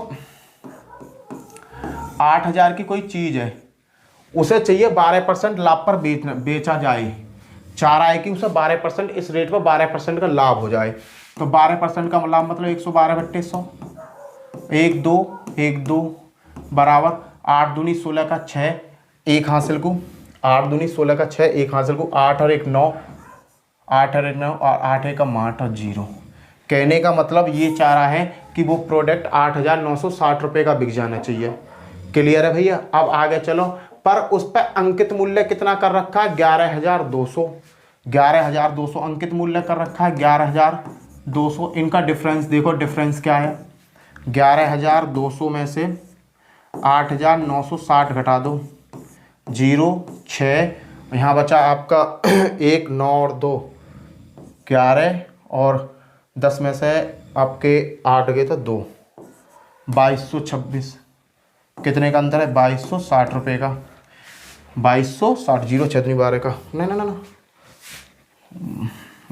8000 की कोई चीज है, उसे चाहिए 12% लाभ पर बेचा जाए, चाह रहा है कि उसे 12% इस रेट पर 12% का लाभ हो जाए। तो 12% का लाभ मतलब 112/100, 1 2 बराबर 8 दूनी 16 का 6, 1 हासिल को 8 दूनी 16 का 6, 1 हासिल को 8 और 1 9, 8 और 1 9 और 8 1 8 और 0। कहने का मतलब ये चाह रहा है कि वो प्रोडक्ट 8960 रुपये का बिक जाना चाहिए। क्लियर है भैया। अब आगे चलो, पर उस पर अंकित मूल्य कितना कर रखा है 11200, 11200 अंकित मूल्य कर रखा है 11200। इनका डिफरेंस देखो, डिफरेंस क्या है, 11200 में से 8960 घटा दो, 0 6, यहाँ बचा आपका 1 9 और 2 11 और 10 में से आपके 8 गए तो 2, 2226 कितने का अंतर है? 2260 रुपये का। 2260 जीरो 6 का, नहीं ना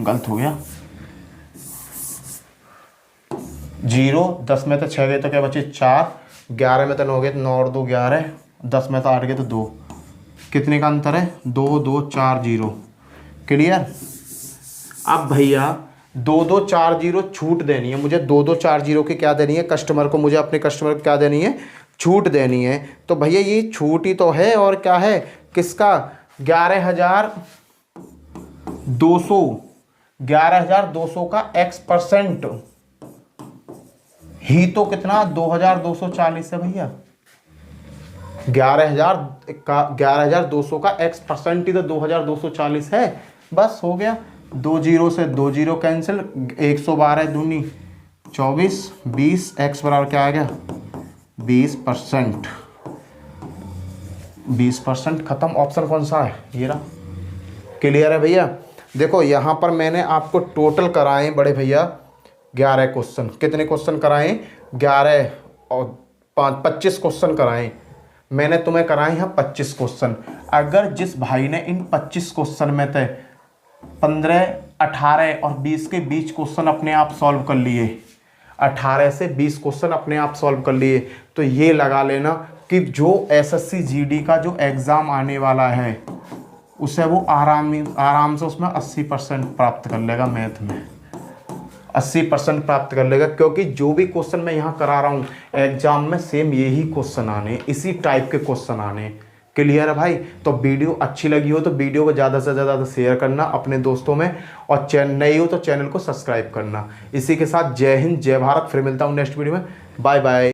गलत हो गया। 0 10 में तो 6 गए तो क्या बचे 4, 11 में तो 9 गए तो 9 और 2 11, 10 में तो 8 गए तो 2, कितने का अंतर है? 2 2 4 0। क्लियर? अब भैया 2 2 4 0 छूट देनी है मुझे, 2 2 4 0 की क्या देनी है कस्टमर को, मुझे अपने कस्टमर को क्या देनी है? छूट देनी है। तो भैया ये छूट ही तो है, और क्या है किसका? 11,200 का x% ही तो कितना? 2,240 है भैया। 11,200 का x% ही तो 2,240 है। बस हो गया, 2 0 से 2 0 कैंसिल, 112 दूनी 24, 20 x बराबर क्या आ गया? 20%। 20% खत्म। ऑप्शन कौन सा है? ये रहा। क्लियर है भैया? देखो यहाँ पर मैंने आपको टोटल कराए बड़े भैया 11 क्वेश्चन। कितने क्वेश्चन कराए? 11 और 25 क्वेश्चन कराए मैंने तुम्हें, कराए हैं 25 क्वेश्चन। अगर जिस भाई ने इन 25 क्वेश्चन में थे 15, 18 और 20 के बीच क्वेश्चन अपने आप सॉल्व कर लिए, 18 से 20 क्वेश्चन अपने आप सॉल्व कर लिए, तो ये लगा लेना कि जो एसएससी जीडी का जो एग्ज़ाम आने वाला है उसे वो आराम से उसमें 80% प्राप्त कर लेगा। मैथ में 80% प्राप्त कर लेगा, क्योंकि जो भी क्वेश्चन मैं यहाँ करा रहा हूँ एग्जाम में सेम यही क्वेश्चन आने, इसी टाइप के क्वेश्चन आने। क्लियर है भाई? तो वीडियो अच्छी लगी हो तो वीडियो को ज़्यादा से ज़्यादा शेयर करना अपने दोस्तों में, और चैनल नई हो तो चैनल को सब्सक्राइब करना। इसी के साथ जय हिंद, जय भारत। फिर मिलता हूँ नेक्स्ट वीडियो में। Bye bye.